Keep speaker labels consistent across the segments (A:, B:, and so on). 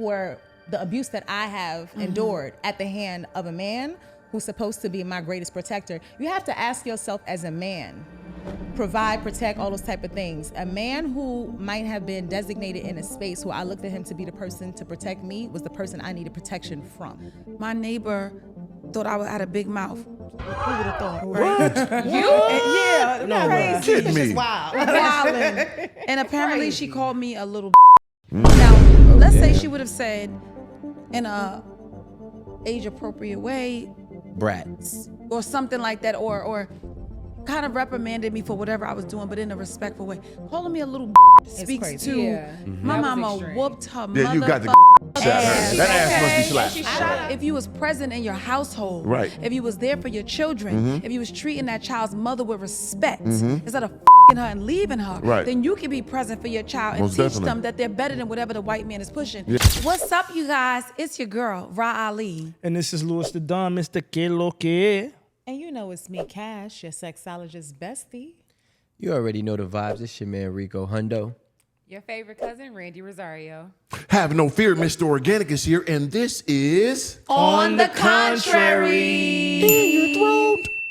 A: for the abuse that I have endured at the hand of a man who's supposed to be my greatest protector. You have to ask yourself as a man, provide, protect, all those type of things. A man who might have been designated in a space who I looked at him to be the person to protect me was the person I needed protection from.
B: My neighbor thought I had a big mouth.
A: Who would have thought? Right?
B: You?
A: Yeah,
C: No,
A: crazy.
C: kidding me.
A: Just wild.
B: Wildin'. And apparently she called me a little Now, let's say she would have said in a age-appropriate way,
D: Brats.
B: or something like that, or kind of reprimanded me for whatever I was doing, but in a respectful way. Calling me a little speaks
A: crazy.
B: to
E: Yeah.
B: my
E: That was
B: mama
E: extreme.
B: whooped her
C: Yeah, you got to
B: motherfucking
C: slap her.
B: ass.
C: That ass must be slapped.
B: If you was present in your household,
C: Right.
B: if you was there for your children, if you was treating that child's mother with respect, instead of her and leaving her,
C: Right.
B: then you can be present for your child and
C: Most
B: teach
C: definitely.
B: them that they're better than whatever the white man is pushing. What's up, you guys? It's your girl, Ra Ali.
F: And this is Louis the Don, Mr. Que Lo Que.
A: And you know it's me, Cash, your sexologist bestie.
D: You already know the vibes. It's your man Rico Hundo.
E: Your favorite cousin, Randy Rosario.
C: Have no fear, Mr. Organic is here, and this is
B: On the contrary.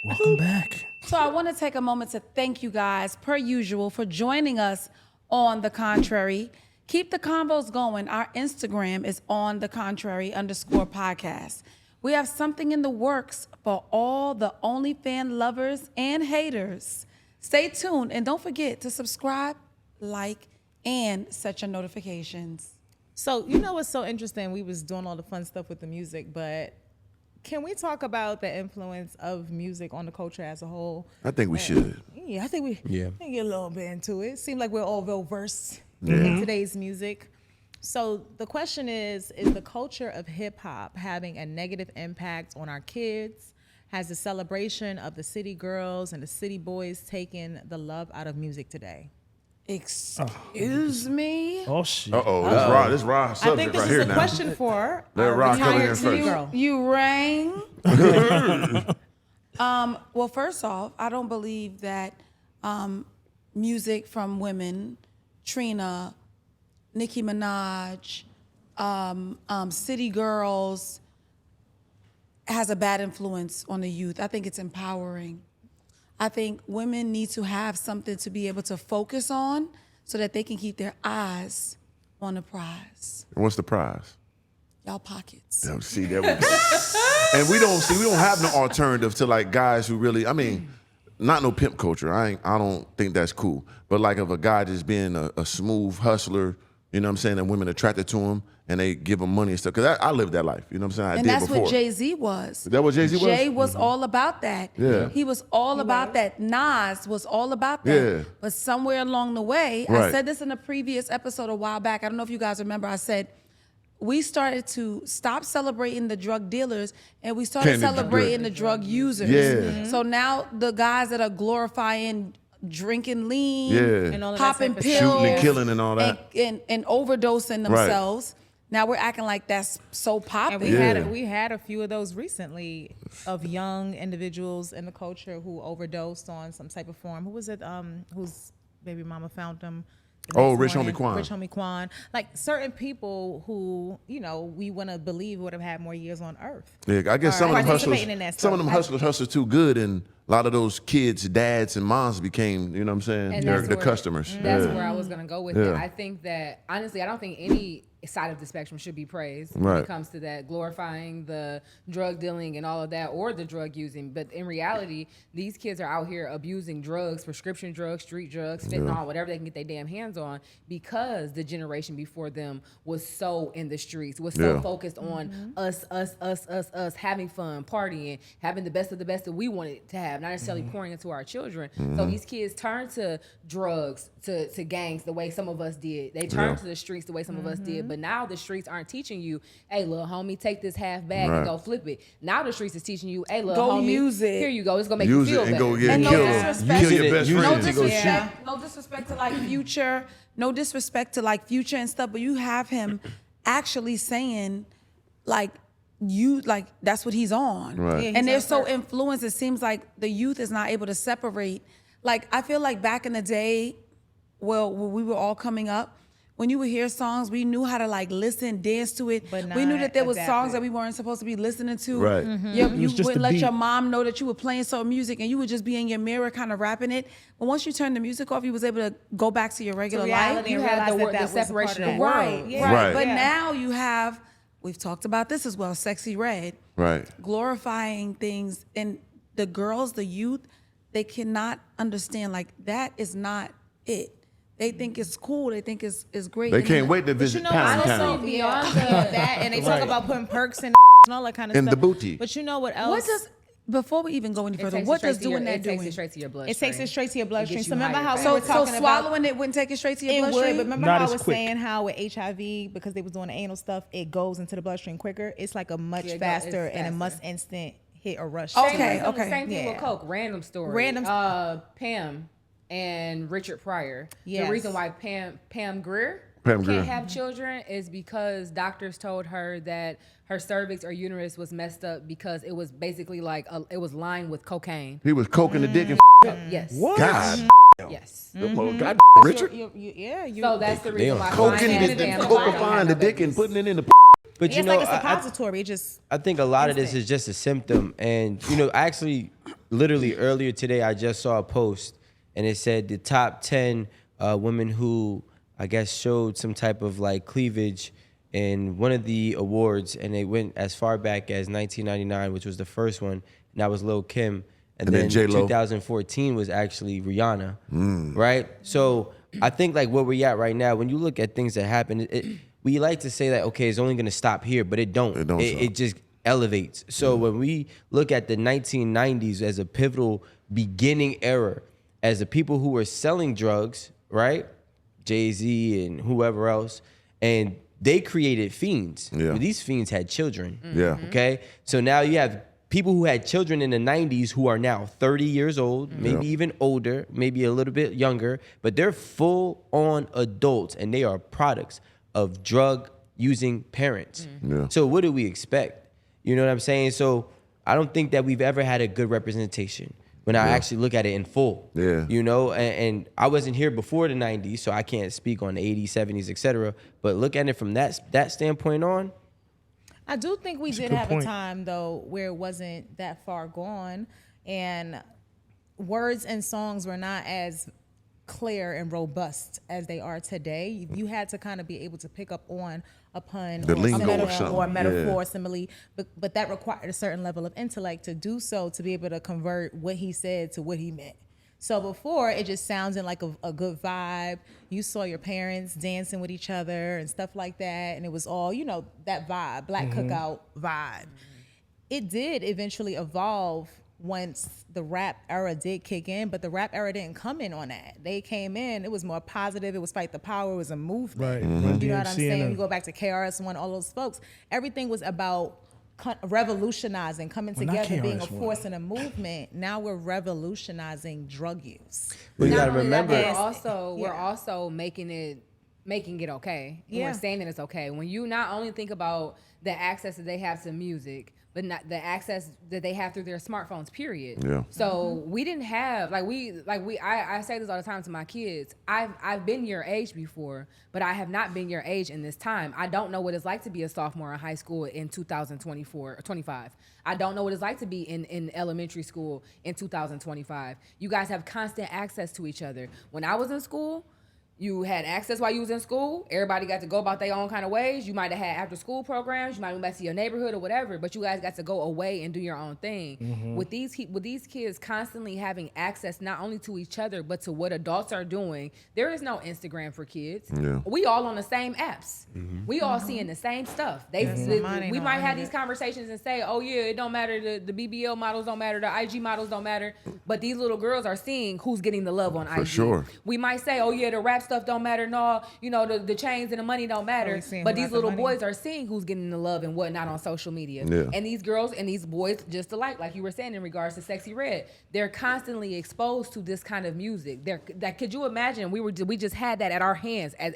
F: Welcome back.
B: So I want to take a moment to thank you guys, per usual, for joining us on The Contrary. Keep the convos going. Our Instagram is on the contrary _podcast. We have something in the works for all the OnlyFans lovers and haters. Stay tuned and don't forget to subscribe, like, and set your notifications.
A: So, you know what's so interesting? We was doing all the fun stuff with the music, but can we talk about the influence of music on the culture as a whole?
C: I think we should.
A: Yeah, I think we
D: Yeah.
A: can get a little bit into it. Seems like we're all well versed in today's music. So the question is the culture of hip hop having a negative impact on our kids? Has the celebration of the city girls and the city boys taken the love out of music today?
B: Excuse me?
F: Oh, shit.
C: Uh-oh, this raw
A: I
C: subject
A: think this
C: right
A: is
C: here
A: a
C: now.
A: question for
C: Let
A: our
C: Rock come in
A: retired city
C: first.
A: girl.
B: You rang. Well, first off, I don't believe that music from women, Trina, Nicki Minaj, City Girls, has a bad influence on the youth. I think it's empowering. I think women need to have something to be able to focus on so that they can keep their eyes on the prize.
C: What's the prize?
B: Y'all pockets.
C: Oh, see, there we go. And we don't have no alternative to like guys who really, I mean, not no pimp culture. I don't think that's cool. But like if a guy just being a smooth hustler, you know what I'm saying, and women attracted to him and they give him money and stuff. Because I lived that life, you know what I'm saying? I
B: And
C: did
B: that's
C: before.
B: what Jay-Z was.
C: Is that what Jay-Z was?
B: Jay was all about that.
C: Yeah.
B: He was all about that. Nas was all about that.
C: Yeah.
B: But somewhere along the way, I
C: Right.
B: said this in a previous episode a while back. I don't know if you guys remember. I said, we started to stop celebrating the drug dealers and we started
C: Candy
B: celebrating
C: drug.
B: the drug users.
C: Yeah.
B: So now the guys that are glorifying drinking lean,
C: Yeah.
A: And all of that
B: popping
A: type of
B: pills,
A: stuff.
C: Shooting and killing and all that.
B: and overdosing themselves. Now we're acting like that's so popular.
A: And we had a few of those recently of young individuals in the culture who overdosed on some type of form. Who was it? Whose baby mama found them? the
C: Oh,
A: next
C: Rich
A: morning?
C: Homie Quan.
A: Rich Homie Quan. Like certain people who, you know, we want to believe would have had more years on earth.
C: Yeah, I guess some of them
A: participating in that
C: hustlers, some of them
A: stuff.
C: hustlers too good, and a lot of those kids, dads and moms became, you know what I'm saying,
E: And
C: they're
E: that's
C: the
E: where-
C: customers.
E: That's
C: Yeah.
E: where I was gonna go with
C: Yeah.
E: it. I think that honestly, I don't think any side of the spectrum should be praised when
C: Right.
E: it comes to that, glorifying the drug dealing and all of that, or the drug using. But in reality, these kids are out here abusing drugs, prescription drugs, street drugs, fentanyl, whatever they can get their damn hands on, because the generation before them was so in the streets, was so
C: Yeah.
E: focused on us, having fun, partying, having the best of the best that we wanted to have, not necessarily pouring into our children. So these kids turn to drugs, to gangs the way some of us did. They turn to the streets the way some of us did. But now the streets aren't teaching you, hey, little homie, take this half bag
C: Right.
E: and go flip it. Now the streets is teaching you, hey, little
B: Go
E: homie,
B: use it.
E: here you go. It's going to make
C: Use
E: you feel
C: it and
E: better.
C: go get
B: And no
C: kill,
B: disrespect.
C: kill your best
D: Use it
B: No
C: friend.
D: to go
B: disrespect, no disrespect to like Future, no disrespect to like Future and stuff, but you have him actually saying like that's what he's on.
C: Right.
A: Yeah,
B: And they're
A: he's
B: so
A: on purpose.
B: influenced, it seems like the youth is not able to separate. Like I feel like back in the day, well, when we were all coming up, when you would hear songs, we knew how to like listen, dance to it.
A: But
B: We knew
A: not
B: that there was
A: adapt
B: songs
A: it.
B: that we weren't supposed to be listening to.
C: Right.
B: You
F: was just
B: wouldn't
F: the
B: let your
F: beat.
B: mom know that you were playing certain music, and you would just be in your mirror kind of rapping it. But once you turned the music off, you was able to go back to your regular life.
A: reality and
E: You had
A: realize
E: the
A: that
E: the
A: was a
E: separation
A: part
E: of
A: of that.
B: Right,
E: worlds.
A: Yeah.
C: Right.
B: But
A: Yeah.
B: now you have, we've talked about this as well, Sexy Red,
C: Right.
B: glorifying things, and the girls, the youth, they cannot understand, like, that is not it. They think it's cool. They think it's great.
C: They
B: And
C: can't
B: then-
C: wait to visit Pound
A: honestly,
C: Town.
A: beyond that, and they talk
F: Right.
A: about putting perks and all that kind of
C: In
A: stuff.
C: the booty.
A: But you know what else?
B: What does, before we even go any
E: It
B: further,
E: takes
B: what
E: it straight
B: does
E: to your-
B: doing that
E: it takes
B: doing?
E: it straight to your bloodstream.
A: It takes it straight to your bloodstream.
E: gets
A: So
E: you
A: remember
E: higher
A: how
E: fast.
A: we were
B: So
A: talking about
B: swallowing it wouldn't take it straight to your
A: it
B: bloodstream?
A: would, but remember
F: Not
A: how I
F: as
A: was
F: quick.
A: saying how with HIV, because they was doing the anal stuff, it goes into the bloodstream quicker. It's like a much
E: Yeah, it goes-
A: faster
E: it's
A: and a much
E: faster.
A: instant hit or rush.
B: Okay,
E: Same thing
A: Yeah.
E: with Coke. Random story.
A: Random-
E: Pam and Richard Pryor.
A: Yes.
E: The reason why Pam Grier
C: Pam Grier.
E: can't have children is because doctors told her that her cervix or uterus was messed up because it was basically like it was lined with cocaine.
C: He was coking the dick and
E: Yes.
C: God.
E: Yes.
C: God, Richard.
A: Yeah, you.
E: So that's the reason why
C: Coking
E: finance
C: the
E: and
C: cokifying the dick and putting it in the.
D: But
A: it's
D: you know,
A: like a
D: I-
A: suppository. It just
D: I think a lot of this is just a symptom. And, you know, actually, literally earlier today, I just saw a post and it said the top 10 women who, I guess, showed some type of like cleavage in one of the awards. And they went as far back as 1999, which was the first one. And that was Lil' Kim. And
C: then
D: then
C: J-Lo.
D: 2014 was actually Rihanna. Right? So I think like where we're at right now, when you look at things that happen, we like to say that, okay, it's only going to stop here, but it don't.
C: It don't stop.
D: It just elevates. So when we look at the 1990s as a pivotal beginning era, as the people who were selling drugs, right? Jay-Z and whoever else, and they created fiends.
C: Yeah.
D: These fiends had children.
C: Yeah.
D: Okay? So now you have people who had children in the 90s who are now 30 years old, maybe even older, maybe a little bit younger, but they're full-on adults and they are products of drug-using parents.
C: Yeah.
D: So what do we expect? You know what I'm saying? So I don't think that we've ever had a good representation when I actually look at it in full.
C: Yeah.
D: You know, and I wasn't here before the 90s, so I can't speak on the 80s, 70s, etc. But look at it from that standpoint on,
A: I do think we did
F: good
A: have
F: point.
A: a time though where it wasn't that far gone, and words and songs were not as clear and robust as they are today. You had to kind of be able to pick up on a pun
C: The
A: or,
C: lingo or
A: metaphor,
C: something,
A: or a metaphor,
C: yeah.
A: simile, but that required a certain level of intellect to do so, to be able to convert what he said to what he meant. So before, it just sounded like a good vibe. You saw your parents dancing with each other and stuff like that, and it was all, you know, that vibe, black cookout vibe. It did eventually evolve once the rap era did kick in, but the rap era didn't come in on that. They came in, it was more positive, it was fight the power, it was a movement.
F: Right. Run
A: You know what I'm
F: DMC
A: saying?
F: and
A: You go back to KRS-One, all those folks, everything was about revolutionizing, coming
F: Well, not
A: together, being a
F: KRS-One.
A: force and a movement. Now we're revolutionizing drug use.
D: but you
E: Not
D: gotta
E: only that,
D: remember.
E: but we're also making it okay. And
A: Yeah.
E: we're saying that it's okay. When you not only think about the access that they have to music, but not the access that they have through their smartphones, period.
C: Yeah.
E: So we didn't have I say this all the time to my kids. I've been your age before, but I have not been your age in this time. I don't know what it's like to be a sophomore in high school in 2024 or 25. I don't know what it's like to be in elementary school in 2025. You guys have constant access to each other. When I was in school, you had access while you was in school. Everybody got to go about their own kind of ways. You might have had after school programs. You might have went back to your neighborhood or whatever, but you guys got to go away and do your own thing. With these kids constantly having access not only to each other, but to what adults are doing, there is no Instagram for kids.
C: Yeah.
E: We all on the same apps. We all seeing the same stuff.
A: Mine ain't
E: We
A: on
E: might have
A: internet.
E: these conversations and say, oh yeah, it don't matter. The BBL models don't matter. The IG models don't matter. But these little girls are seeing who's getting the love on IG.
C: sure.
E: We might say, oh yeah, the rap stuff don't matter. No, you know, the chains and the money don't matter.
A: we seeing
E: But
A: who
E: these
A: got the
E: little
A: money.
E: boys are seeing who's getting the love and whatnot on social media.
C: Yeah.
E: And these girls and these boys just alike, like you were saying in regards to Sexy Red, they're constantly exposed to this kind of music. Could you imagine we just had that at our hands at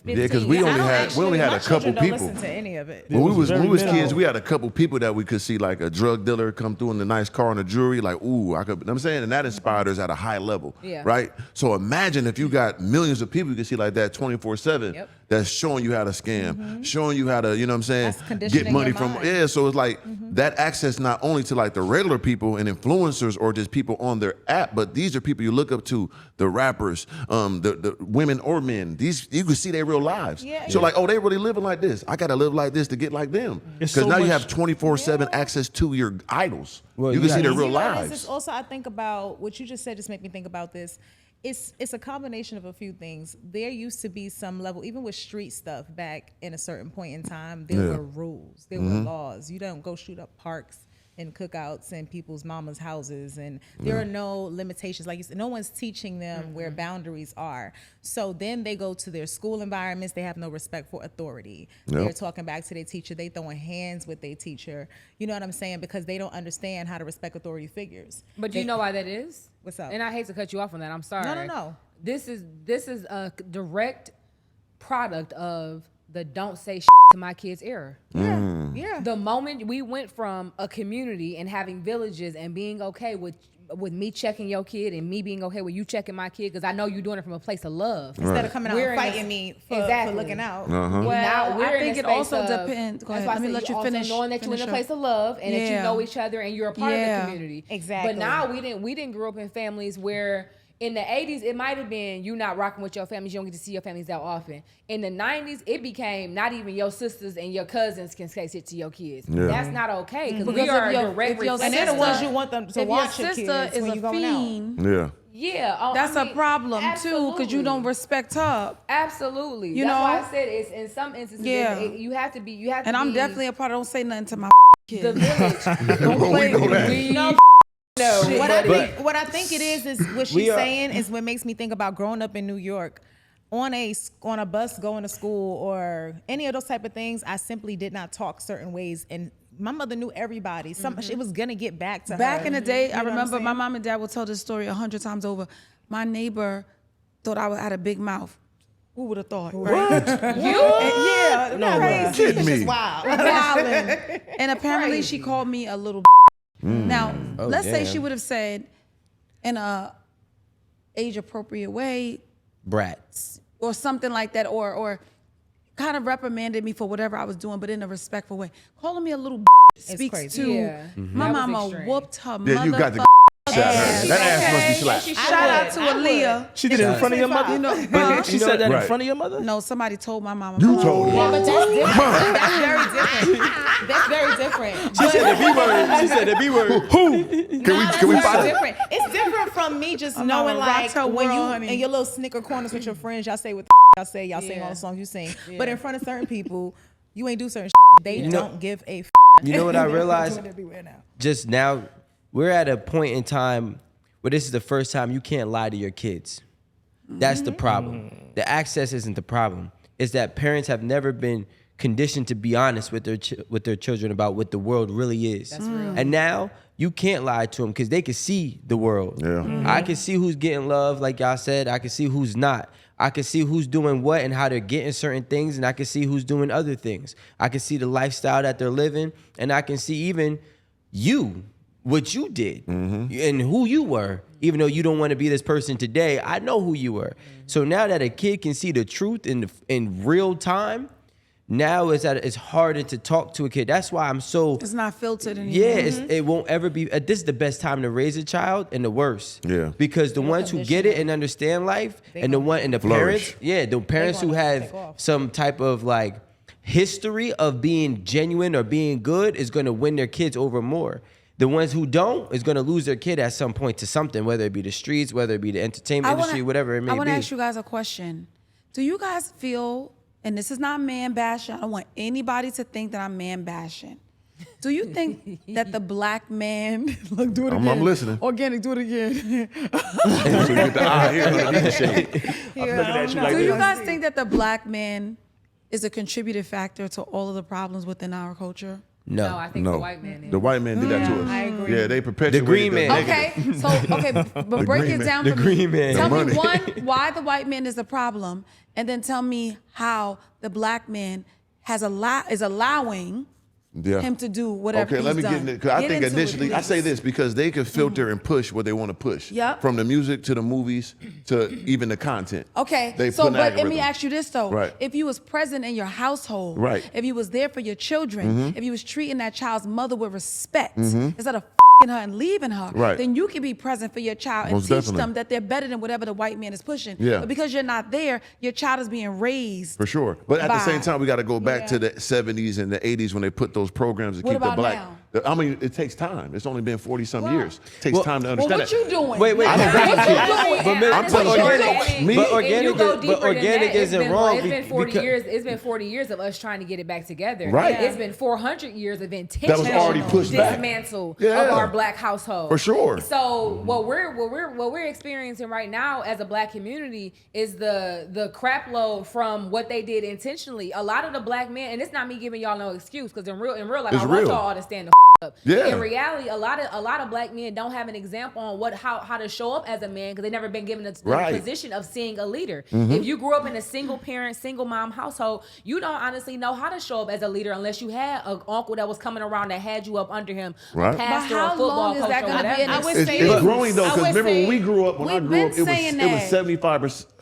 E: 15?
C: Yeah, 'cause we
A: I
C: only
A: don't
C: had
A: actually-
C: a
A: my
C: couple
A: children don't
C: people.
A: listen to any of it.
C: When we was
F: very
C: kids,
F: minimal.
C: we had a couple people that we could see, like a drug dealer come through in a nice car and a jewelry, like, ooh, I could, you know what I'm saying? And that inspired us at a high level,
E: Yeah.
C: right? So imagine if you got millions of people you can see like that 24/7
A: Yep.
C: that's showing you how to scam, showing you how to, you know what I'm saying,
A: That's conditioning
C: get money
A: your
C: from.
A: mind.
C: Yeah, so it's like that access not only to like the regular people and influencers or just people on their app, but these are people you look up to, the rappers, the women or men. These you can see their real lives.
A: Yeah,
C: so
A: yeah.
C: like, oh, they really living like this. I gotta live like this to get like them.
F: It's
C: Because
F: so
C: now you
F: much-
C: have 24/7 access to your idols.
D: Well,
C: you
D: you
C: can see
D: got-
C: their real
A: You know, this
C: lives.
A: is also, I think about what you just said. Just make me think about this. It's a combination of a few things. There used to be some level, even with street stuff back in a certain point in time. There were rules. There were laws. You don't go shoot up parks and cookouts in people's mama's houses, and there are no limitations. Like you said, no one's teaching them where boundaries are. So then they go to their school environments. They have no respect for authority. They're talking back to their teacher. They throwing hands with their teacher. You know what I'm saying? Because they don't understand how to respect authority figures.
E: But you know why that is?
A: What's up?
E: And I hate to cut you off on that. I'm sorry.
A: No.
E: This is a direct product of the don't say to my kids era.
A: Yeah.
E: The moment we went from a community and having villages and being okay with me checking your kid and me being okay with you checking my kid, because I know you're doing it from a place of love.
A: Instead of coming out
E: We're
A: and
E: in
A: fighting
E: a-
A: me for
E: Exactly.
A: looking out.
E: Well,
B: Now,
E: we're
B: I
E: in
B: think
E: a
B: it
E: space
B: also
E: of-
B: depends. Go
E: that's
B: ahead.
E: why I
B: Let me
E: said
B: let you
E: also
B: finish.
E: knowing that you're in a
B: Finish
E: place
B: up.
E: of love and that you
B: Yeah.
E: know each other and you're a part of the
B: Yeah.
E: community.
A: Exactly.
E: But now we didn't grow up in families where in the 80s it might have been you not rocking with your families, you don't get to see your families that often. In the 90s it became not even your sisters and your cousins can say shit to your kids.
C: Yeah.
E: That's not okay because we
B: Because
E: are
B: if your-
E: a direct
B: if your
A: And they're the
B: sister-
A: ones you want them to
B: If
A: watch
B: your
A: your
B: sister
A: kids
B: is
A: when
B: a
A: you going out.
B: fiend,
E: Yeah,
B: that's
E: I mean,
B: a problem too, because you don't
E: absolutely.
B: respect her.
E: Absolutely.
B: You
E: That's
B: know?
E: why I said it's in some instances
B: Yeah.
E: you have to be
B: And I'm definitely a part. Don't say nothing to my
E: the
B: kid.
E: village.
B: Don't play with me.
A: No,
E: No,
A: what I think it is what
D: We
A: she's
D: are-
A: saying is what makes me think about growing up in New York on a bus going to school or any of those type of things. I simply did not talk certain ways, and my mother knew everybody. It was gonna get back to her.
B: Back in the day,
A: You
B: I
A: know what I'm
B: remember my
A: saying?
B: mom and dad will tell this story 100 times over. My neighbor thought I had a big mouth. Who would have thought? Right? Yeah,
F: No,
B: crazy.
C: Kidding
A: It's
C: me.
A: just wild.
B: Wildin'. And apparently she called me a little Now,
D: Oh,
B: let's say
D: damn.
B: she would have said in a age appropriate way
D: Brats.
B: or something like that, or kind of reprimanded me for whatever I was doing, but in a respectful way. Calling me a little speaks
A: crazy.
B: to
E: Yeah.
B: my
E: That was
B: mama
E: extreme.
B: whooped her
C: Yeah, you got to
B: mother.
C: shot her. That ass must be slapped.
B: Shout out to Aaliyah.
F: She did it in front of your mother?
B: You know,
F: She said that in
C: Right.
F: front of your mother?
B: no, somebody told my mama.
C: You told her.
A: Yeah, but that's different. That's very different. That's very different.
D: She said the B word. She said the B word.
C: Who? Can we
A: That's
C: find
A: very
C: it?
A: different. It's different from me just
B: I'm
A: knowing
B: not gonna
A: like
B: rock her
A: when you
B: world, honey.
A: in your little snicker corners with your friends, y'all say what y'all say, y'all sing all the songs you sing. But in front of certain people, you ain't do certain they
D: You know-
A: don't give a
D: You know what I
A: They're
D: realized?
A: doing it everywhere now.
D: Just now, we're at a point in time where this is the first time you can't lie to your kids. That's the problem. The access isn't the problem. It's that parents have never been conditioned to be honest with their children about what the world really is. That's real. And now you can't lie to them because they can see the world.
C: Yeah.
D: I can see who's getting love, like y'all said. I can see who's not. I can see who's doing what and how they're getting certain things, and I can see who's doing other things. I can see the lifestyle that they're living, and I can see even you, what you did, and who you were. Even though you don't want to be this person today, I know who you were. So now that a kid can see the truth in real time, now it's harder to talk to a kid. That's why I'm so
B: It's not filtered anymore.
D: yeah, it won't ever be. This is the best time to raise a child, and the worst.
C: Yeah.
D: Because the ones who get it and understand life, and the
C: flourish.
D: parents, the parents who
A: gonna
D: have
A: take off.
D: some type of like history of being genuine or being good, is going to win their kids over more. The ones who don't is going to lose their kid at some point to something, whether it be the streets, whether it be the entertainment industry, whatever it may
B: I want
D: be.
B: to ask you guys a question. Do you guys feel, and this is not man bashing, I don't want anybody to think that I'm man bashing. Do you think that the black man, look, do it again.
C: I'm listening.
B: Organic, do it again.
C: Get the eye here underneath the shade.
F: I'm looking at you like
B: Do you
F: this.
B: guys think that the black man is a contributing factor to all of the problems within our culture?
E: No, I think
C: No.
E: the white man is.
C: The white man did that to us.
A: I agree.
C: Yeah, they perpetuated
D: The green
C: the
D: man.
C: negative.
B: Okay, but break
C: green
B: it
C: man.
B: down
D: The
B: for me.
D: green man.
B: Tell
C: The
B: me,
C: money.
B: one, why the white man is a problem, and then tell me how the black man is allowing him to do whatever
C: Okay, let me
B: he's
C: get
B: done.
C: into it. Because I
B: Get
C: think
B: into it,
C: initially, I say
B: please.
C: this because they can filter and push what they want to push.
B: Yep.
C: From the music to the movies to even the content.
B: Okay,
C: They
B: so
C: put an
B: but let me
C: algorithm.
B: ask you this though.
C: Right.
B: If you was present in your household,
C: Right.
B: if you was there for your children, if you was treating that child's mother with respect instead of her and leaving her,
C: Right.
B: then you can be present for your child and
C: Most
B: teach
C: definitely.
B: them that they're better than whatever the white man is pushing.
C: Yeah.
B: But because you're not there, your child is being raised.
C: For sure. But at the
B: by-
C: same time, we got to go back to the 70s and the 80s when they put those programs to
B: What
C: keep the
B: about
C: black.
B: now?
C: I mean, it takes time. It's only been 40-some years. It takes
D: Well-
C: time to
B: Well,
C: understand
B: what
C: that.
B: you doing?
D: Wait.
B: What you doing?
D: But Miss-
C: I'm telling
D: but
C: you,
D: organic-
C: me-
D: but
E: If you
D: organic
E: go
D: is-
E: deeper
D: but
E: than
D: organic
E: that, it's
D: isn't
E: been,
D: wrong.
E: It's been 40
D: because-
E: years. It's been 40 years of us trying to get it back together.
C: Right.
E: It's been 400 years of intentional
C: already pushed back.
E: dismantle
C: Yeah.
E: of our black household.
C: For sure.
E: So what we're experiencing right now as a black community is the crap load from what they did intentionally. A lot of the black men, and it's not me giving y'all no excuse, because in real life,
C: It's
E: I want
C: real.
E: y'all all to stand the up.
C: Yeah.
E: In reality, a lot of black men don't have an example on how to show up as a man because they never been given the
C: Right.
E: position of seeing a leader. If you grew up in a single parent, single mom household, you don't honestly know how to show up as a leader unless you had an uncle that was coming around that had you up under him,
C: Right.
E: a pastor,
B: But how
E: or football
B: long is
E: coach
B: that
E: or
B: gonna be
E: whatever.
B: an
A: I would
C: It's,
A: say
C: it's
A: this.
C: growing though,
A: I
C: because
A: would
C: remember when
A: say-
C: we grew up, when I
B: We've
C: grew
B: been
C: up, it was
B: saying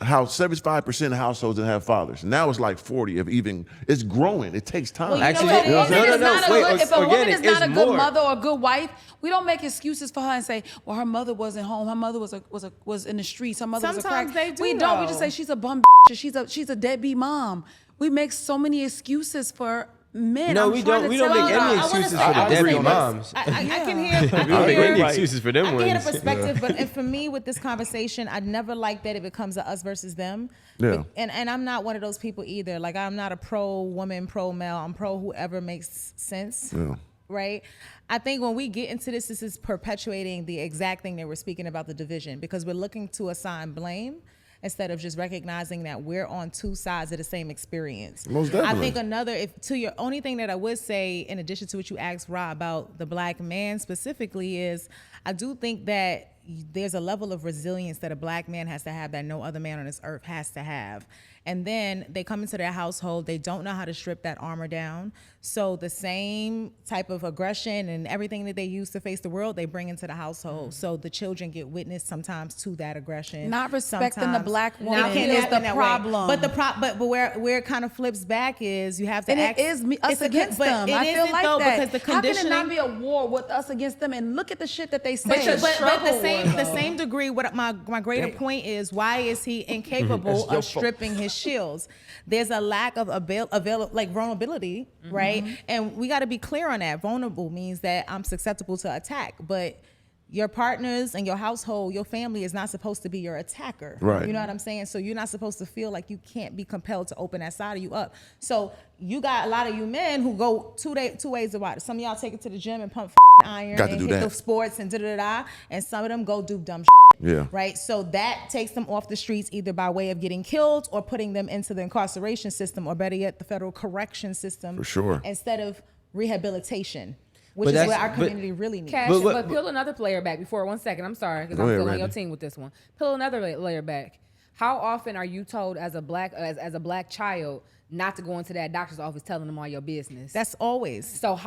C: 75% of households didn't have fathers. Now it's like 40 of even. It's growing. It takes time.
A: Well, you know
D: Actually,
A: what?
B: If a woman
D: no,
B: is not a
D: wait,
B: good- if a woman
D: organic
B: is not
D: is
B: a good
D: more.
B: mother or a good wife, we don't make excuses for her and say, "Well, her mother wasn't home. Her mother was in the streets. Her mother was a
A: Sometimes
B: crack."
A: they do,
B: We don't. We
A: though.
B: just say she's a bum. Or she's a deadbeat mom. We make so many excuses for men.
D: No,
B: I'm
D: we
B: trying
D: don't.
B: to
D: We don't
B: tell
D: make
B: you.
D: any
A: I wanna
D: excuses
A: say-
D: for the
C: I agree
D: deadbeat
C: on that.
D: moms.
A: I can hear. I
D: We don't
A: can
D: make any
A: hear.
D: excuses for them
A: I can get a
D: ones.
A: perspective, but and for me with this conversation, I never like that it becomes a us versus them.
C: Yeah.
A: And I'm not one of those people either. Like I'm not a pro woman, pro male. I'm pro whoever makes sense.
C: Yeah.
A: Right? I think when we get into this is perpetuating the exact thing that we're speaking about, the division, because we're looking to assign blame instead of just recognizing that we're on two sides of the same experience.
C: Most
A: I
C: definitely.
A: think to your only thing that I would say, in addition to what you asked Ra about the black man specifically, is I do think that there's a level of resilience that a black man has to have that no other man on this earth has to have. And then they come into their household, they don't know how to strip that armor down. So the same type of aggression and everything that they use to face the world, they bring into the household. So the children get witness sometimes to that aggression.
B: Not respecting the
A: Sometimes
B: black
A: it
B: woman
A: can't
B: is
A: happen
B: the
A: that way.
B: problem.
A: But but where it kind of flips back is you have to
B: And
A: ask,
B: it is us
A: it's a-
B: against
A: but
B: them.
A: it
B: I feel
A: isn't,
B: like
A: though,
B: that.
A: because the
B: How can it
A: conditioning.
B: not be a war with us against them? And look at the shit that they say.
A: But the
E: struggle
A: the
E: war,
A: same degree. What my greater point is, why is he incapable of stripping his shields? There's a lack of vulnerability, right? And we got to be clear on that. Vulnerable means that I'm susceptible to attack, but your partners and your household, your family is not supposed to be your attacker.
C: Right.
A: You know what I'm saying? So you're not supposed to feel like you can't be compelled to open that side of you up. So you got a lot of you men who go two ways about it. Some of y'all take it to the gym and pump iron
C: Got to
A: and
C: do
A: hit
C: that.
A: the sports and da-da-da-da. And some of them go do dumb
C: Yeah.
A: right? So that takes them off the streets either by way of getting killed or putting them into the incarceration system, or better yet, the federal correction system.
C: For sure.
A: Instead of rehabilitation, which
D: But
A: is what
D: that's-
A: our
D: but-
A: community really needs.
E: Cash,
D: But
E: but,
D: what-
E: peel another layer back before 1 second. I'm sorry, because
C: Go
E: I'm
C: ahead,
E: still on your
C: Randy.
E: team with this one. Peel another layer back. How often are you told as a black child not to go into that doctor's office telling them all your business?
A: That's always.
E: So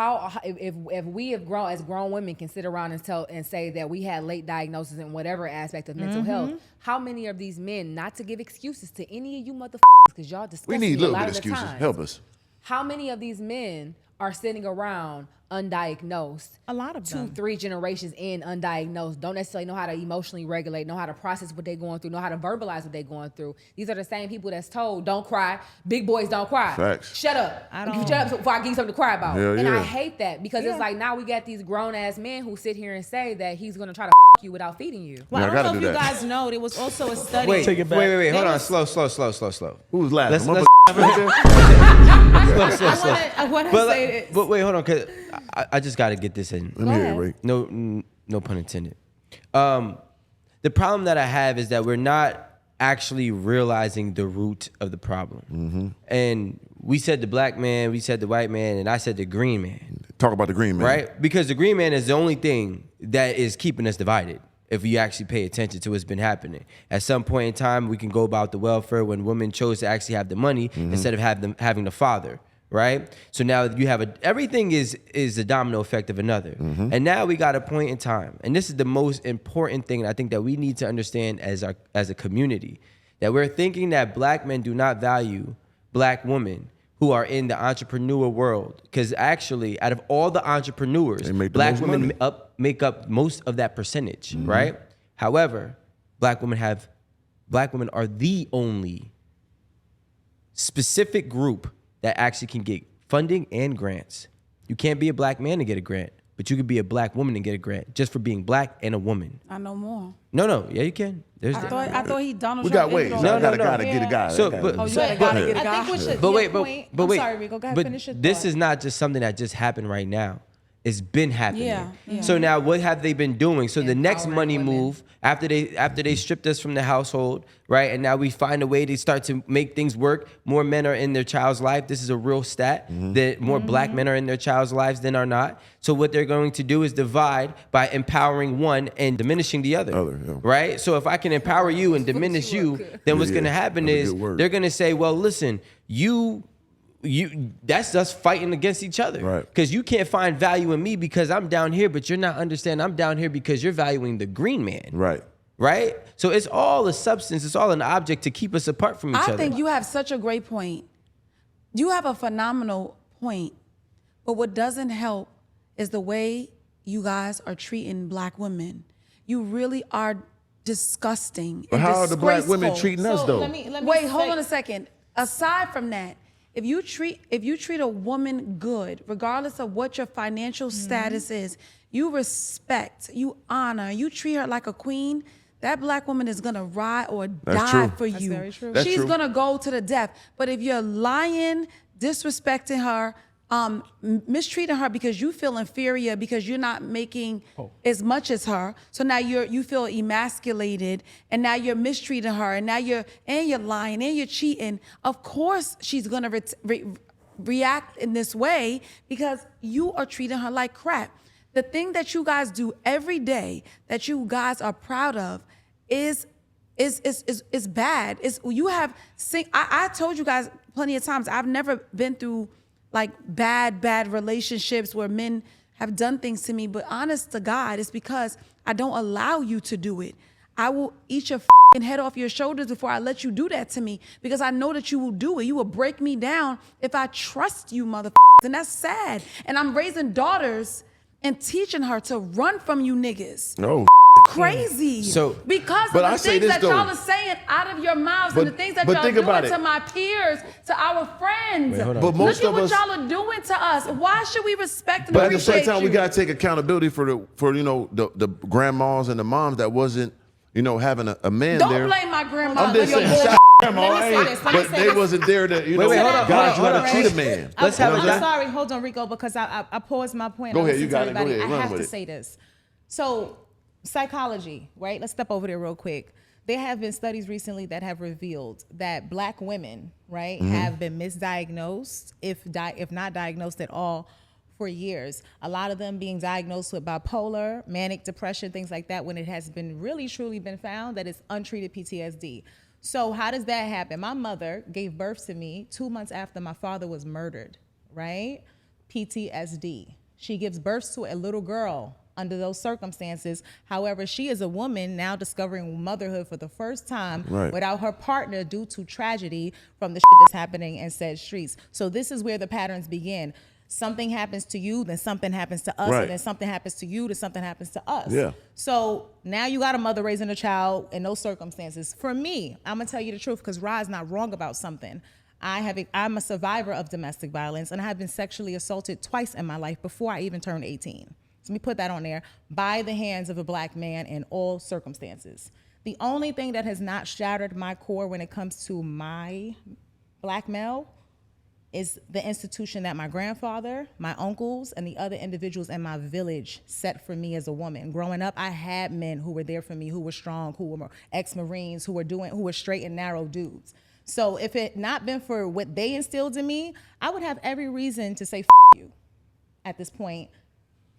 E: if we have grown as grown women can sit around and say that we had late diagnosis in whatever aspect of mental health, how many of these men, not to give excuses to any of you motherfuckers, because y'all discuss
C: We
E: me
C: need
E: a
C: little
E: lot
C: bit
E: of the
C: excuses.
E: times.
C: Help us.
E: How many of these men are sitting around undiagnosed?
A: A lot of them.
E: 2-3 generations in undiagnosed, don't necessarily know how to emotionally regulate, know how to process what they're going through, know how to verbalize what they're going through. These are the same people that's told, don't cry, big boys don't cry.
C: Facts.
E: Shut up.
A: I don't-
E: Shut up before I give you something to cry about.
C: Hell
E: And
C: yeah.
E: I hate that because
A: Yeah.
E: it's like now we got these grown ass men who sit here and say that he's gonna try to you without feeding you.
A: Well,
C: Yeah, I
A: I don't
C: gotta
A: know if
C: do
A: you
C: that.
A: guys know, there was also a study.
D: Wait,
F: Take it back.
D: wait. Hold
A: There
D: on.
A: was-
D: Slow.
C: Who's laughing?
D: Let's-
C: Mother-
A: I want to
D: But,
A: say this.
D: but wait, hold on, cause I just got to get this in.
C: Let me hear
A: ahead.
C: it, Ray.
D: No pun intended. The problem that I have is that we're not actually realizing the root of the problem.
C: Mm-hmm.
D: And we said the black man, we said the white man, and I said the green man,
C: Talk about the green man.
D: right? Because the green man is the only thing that is keeping us divided. If you actually pay attention to what's been happening, at some point in time, we can go about the welfare when women chose to actually have the money
C: Mm-hmm.
D: instead of having the father, right? So now you have everything is a domino effect of another. And now we got a point in time. And this is the most important thing I think that we need to understand as a community, that we're thinking that black men do not value black women who are in the entrepreneur world. Because actually, out of all the entrepreneurs, black women make up most of that percentage, right? However, black women are the only specific group that actually can get funding and grants. You can't be a black man and get a grant, but you could be a black woman and get a grant just for being black and a woman.
B: I know more.
D: No, yeah, you can.
B: I thought he Donald
C: We
B: Trump.
C: got ways.
B: No.
C: I gotta get a guy.
D: So,
C: I
D: but-
C: gotta-
B: You gotta get a
A: I
B: guy.
A: think we should.
D: But wait,
A: point,
D: but
A: I'm
D: wait.
A: sorry, Rico. Go ahead,
D: but
A: finish your
D: this
A: thought.
D: is not just something that just happened right now. It's been happening.
B: Yeah.
D: So now what have they been doing? So the next
E: Empowering
D: money
E: women.
D: move after they stripped us from the household, right? And now we find a way to start to make things work. More men are in their child's life. This is a real stat that more black men are in their child's lives than are not. So what they're going to do is divide by empowering one and diminishing the other. Right? So if I can empower you and diminish you, then what's going to happen
C: That's a
D: is
C: good word.
D: they're going to say, well, listen, you that's us fighting against each other.
C: Right.
D: Because you can't find value in me because I'm down here, but you're not understanding I'm down here because you're valuing the green man.
C: Right.
D: Right? So it's all a substance, it's all an object to keep us apart from each other.
B: I think you have such a great point. You have a phenomenal point. But what doesn't help is the way you guys are treating black women. You really are disgusting.
C: But
B: and
C: how are the black women
B: disgraceful.
C: treating us though?
A: Let me
B: Wait, hold on a second. Aside from that, if you treat a woman good, regardless of what your financial status is, you respect, you honor, you treat her like a queen, that black woman is gonna ride or die
C: true.
B: for
A: That's
B: you.
A: very true.
C: That's
B: She's
C: true.
B: gonna go to the death. But if you're lying, disrespecting her, mistreating her because you feel inferior because you're not making as much as her, so now you feel emasculated, and now you're mistreating her, and now you're lying and you're cheating. Of course, she's gonna react in this way because you are treating her like crap. The thing that you guys do every day that you guys are proud of is bad. I told you guys plenty of times, I've never been through like bad relationships where men have done things to me, but honest to God, it's because I don't allow you to do it. I will eat your head off your shoulders before I let you do that to me, because I know that you will do it. You will break me down if I trust you, and that's sad. And I'm raising daughters and teaching her to run from you niggas.
C: No.
B: Crazy.
D: So-
B: because
C: But
B: of
C: I
B: the
C: say
B: things
C: this,
B: that
C: though.
B: y'all are saying out of your mouths, and the things that
C: but
B: y'all
C: think
B: doing
C: about it.
B: to my peers, to our friends.
D: hold on.
C: But most
B: Look at
C: of
B: what
C: us-
B: y'all are doing to us. Why should we respect and
C: But at the
B: appreciate
C: same time,
B: you?
C: we gotta take accountability for the grandmas and the moms that wasn't having a man
B: Don't
C: there.
B: blame my grandma.
C: I'm just
B: for your
C: saying,
B: bullshit.
C: shout grandma,
A: Let me
C: I
A: say
C: ain't-
A: this, let me
C: but
A: say
C: they
A: this.
C: wasn't there to
D: Wait, hold on,
C: guide you how
D: hold
C: to
D: on.
C: treat a man.
D: Let's have a
A: I'm
D: good-
A: sorry, hold on, Rico, because I paused my point.
C: Go
A: I
C: ahead,
A: listened
C: you got
A: to
C: it. Go
A: everybody.
C: ahead,
A: I
C: run
A: have
C: with
A: to
C: it.
A: say this. So, psychology, right? Let's step over there real quick. There have been studies recently that have revealed that black women, right, have been misdiagnosed, if not diagnosed at all, for years. A lot of them being diagnosed with bipolar, manic depression, things like that, when it has been really, truly been found that it's untreated PTSD. So how does that happen? My mother gave birth to me 2 months after my father was murdered, right? PTSD. She gives birth to a little girl under those circumstances. However, she is a woman now discovering motherhood for the first time
C: Right.
A: without her partner due to tragedy from the shit that's happening in said streets. So this is where the patterns begin. Something happens to you, then something happens to us,
C: Right.
A: and then something happens to you, then something happens to us.
C: Yeah.
A: So now you got a mother raising a child in those circumstances. For me, I'm gonna tell you the truth because Ra's not wrong about something. I'm a survivor of domestic violence, and I have been sexually assaulted twice in my life before I even turned 18. So let me put that on there. By the hands of a black man in all circumstances. The only thing that has not shattered my core when it comes to my black male is the institution that my grandfather, my uncles, and the other individuals in my village set for me as a woman. Growing up, I had men who were there for me, who were strong, who were ex-Marines, who were straight and narrow dudes. So if it not been for what they instilled in me, I would have every reason to say F you at this point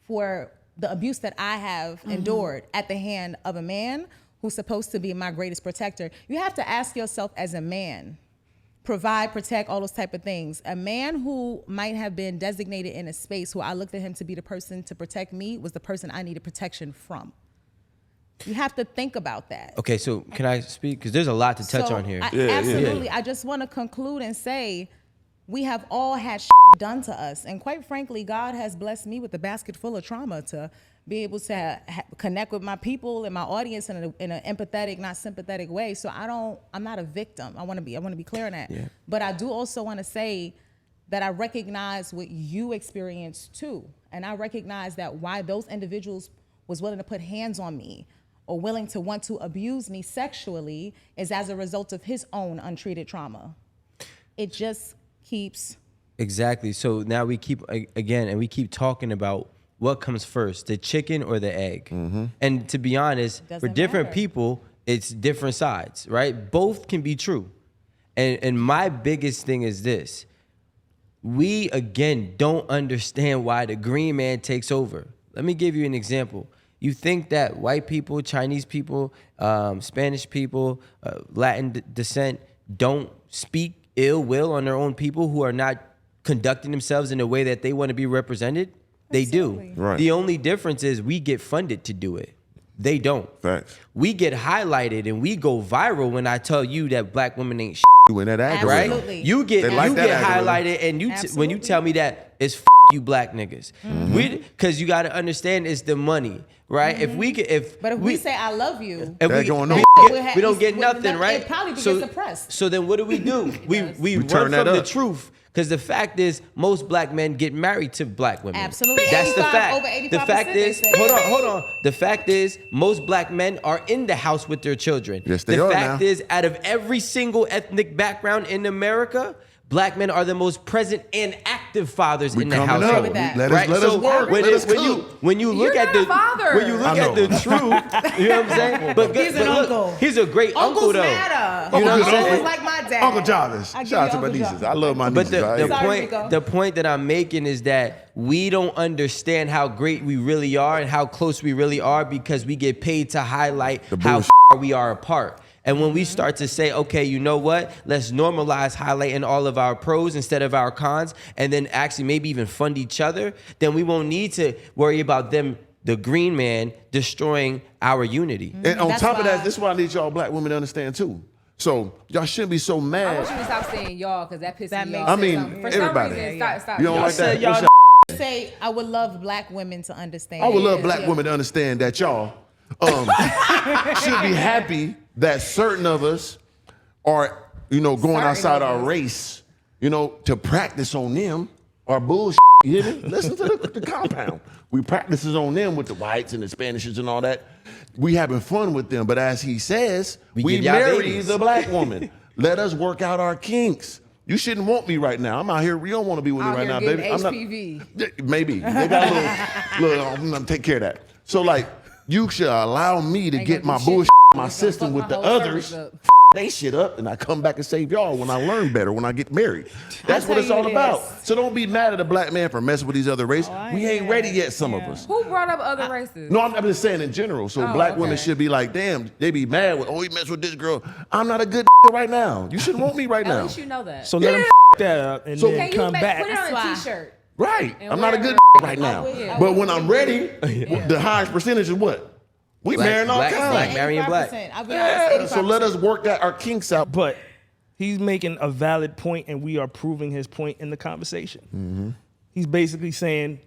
A: for the abuse that I have endured at the hand of a man who's supposed to be my greatest protector. You have to ask yourself as a man, provide, protect, all those type of things. A man who might have been designated in a space who I looked at him to be the person to protect me was the person I needed protection from. You have to think about that.
D: Okay, so can I speak? Because there's a lot to touch on here.
A: Absolutely. I just want to conclude and say we have all had done to us. And quite frankly, God has blessed me with a basket full of trauma to be able to connect with my people and my audience in an empathetic, not sympathetic way. So I'm not a victim. I want to be clear on that. Yeah. But I do also want to say that I recognize what you experienced too. And I recognize that why those individuals was willing to put hands on me or willing to want to abuse me sexually is as a result of his own untreated trauma. It just keeps.
D: Exactly. So now we keep talking about what comes first, the chicken or the egg. Mm-hmm. And to be honest, for different people, it's different sides, right? Both can be true. And my biggest thing is this. We, again, don't understand why the green man takes over. Let me give you an example. You think that white people, Chinese people, Spanish people, Latin descent don't speak ill will on their own people who are not conducting themselves in a way that they want to be represented? They do. Right. The only difference is we get funded to do it. They don't.
C: Facts.
D: We get highlighted and we go viral when I tell you that black women ain't
C: you in that algorithm.
D: right? You get highlighted and when you tell me that it's you black niggas. Mm-hmm. Because you got to understand it's the money, right?
A: Mm-hmm.
D: If
A: we say I love you,
D: we don't get nothing, right?
A: It probably gets suppressed.
D: So then what do? We run from the truth. Because the fact is, most black men get married to black women.
A: Absolutely.
D: That's the fact.
A: Over 85%.
D: The fact is, hold on. The fact is, most black men are in the house with their children.
C: Yes, they are.
D: The fact is, out of every single ethnic background in America, black men are the most present and active fathers in the household.
C: Let us work.
D: When you look at the truth, you know what I'm saying? But
A: he's an uncle.
D: He's a great uncle though.
A: Matter.
D: You know what I'm saying?
A: Uncles like my dad.
C: Uncle Jarvis. Shout out to my nieces. I love my nieces.
D: But the point that I'm making is that we don't understand how great we really are and how close we really are because we get paid to highlight how far we are apart. And when we start to say, okay, you know what? Let's normalize highlighting all of our pros instead of our cons, and then actually maybe even fund each other, then we won't need to worry about them, the green man, destroying our unity.
C: And on top of that, this is what I need y'all black women to understand too. So y'all shouldn't be so mad.
E: I want you to stop saying y'all because that pisses me off.
C: I mean,
E: for
C: everybody.
E: Some reason, stop.
C: You don't like that?
F: Y'all
A: say I would love black women to understand.
C: I would love black women to understand that y'all should be happy that certain of us are, going outside our race, to practice on them our bullshit. You hear me? Listen to the compound. We practices on them with the whites and the Spanishes and all that. We having fun with them, but as he says, we marry the black woman. Let us work out our kinks. You shouldn't want me right now. I'm out here. You don't want to be with me right now, baby.
E: HPV.
C: Maybe. They got a little. I'm gonna take care of that. So you should allow me to get my bullshit, my system with the others. They shit up, and I come back and save y'all when I learn better, when I get married. That's what it's all about. So don't be mad at a black man for messing with these other races. We ain't ready yet, some of us.
E: Who brought up other races?
C: No, I'm just saying in general. So black women should be like, damn, they be mad with, he messed with this girl. I'm not a good right now. You shouldn't want me right now.
E: At least you know that.
F: So let them that up and then come back.
E: Put it on a t-shirt.
C: Right. I'm not a good right now. But when I'm ready, the highest percentage is what? We marrying all kinds.
D: Black marrying black.
C: So let us work our kinks out.
F: But he's making a valid point, and we are proving his point in the conversation.
C: Mm-hmm.
F: He's basically saying,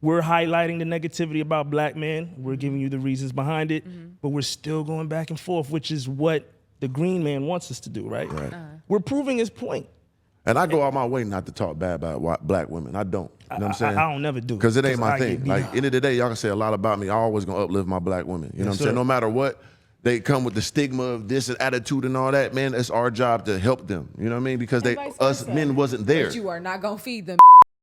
F: we're highlighting the negativity about black men. We're giving you the reasons behind it, but we're still going back and forth, which is what the green man wants us to do, right? We're proving his point.
C: And I go out my way not to talk bad about black women. I don't. You know what I'm saying?
F: I don't never do.
C: Because it ain't my thing. End of the day, y'all can say a lot about me. I always gonna uplift my black women. You know what I'm saying? No matter what, they come with the stigma of this and attitude and all that, man, it's our job to help them. You know what I mean? Because us men wasn't there.
E: But you are not gonna feed them.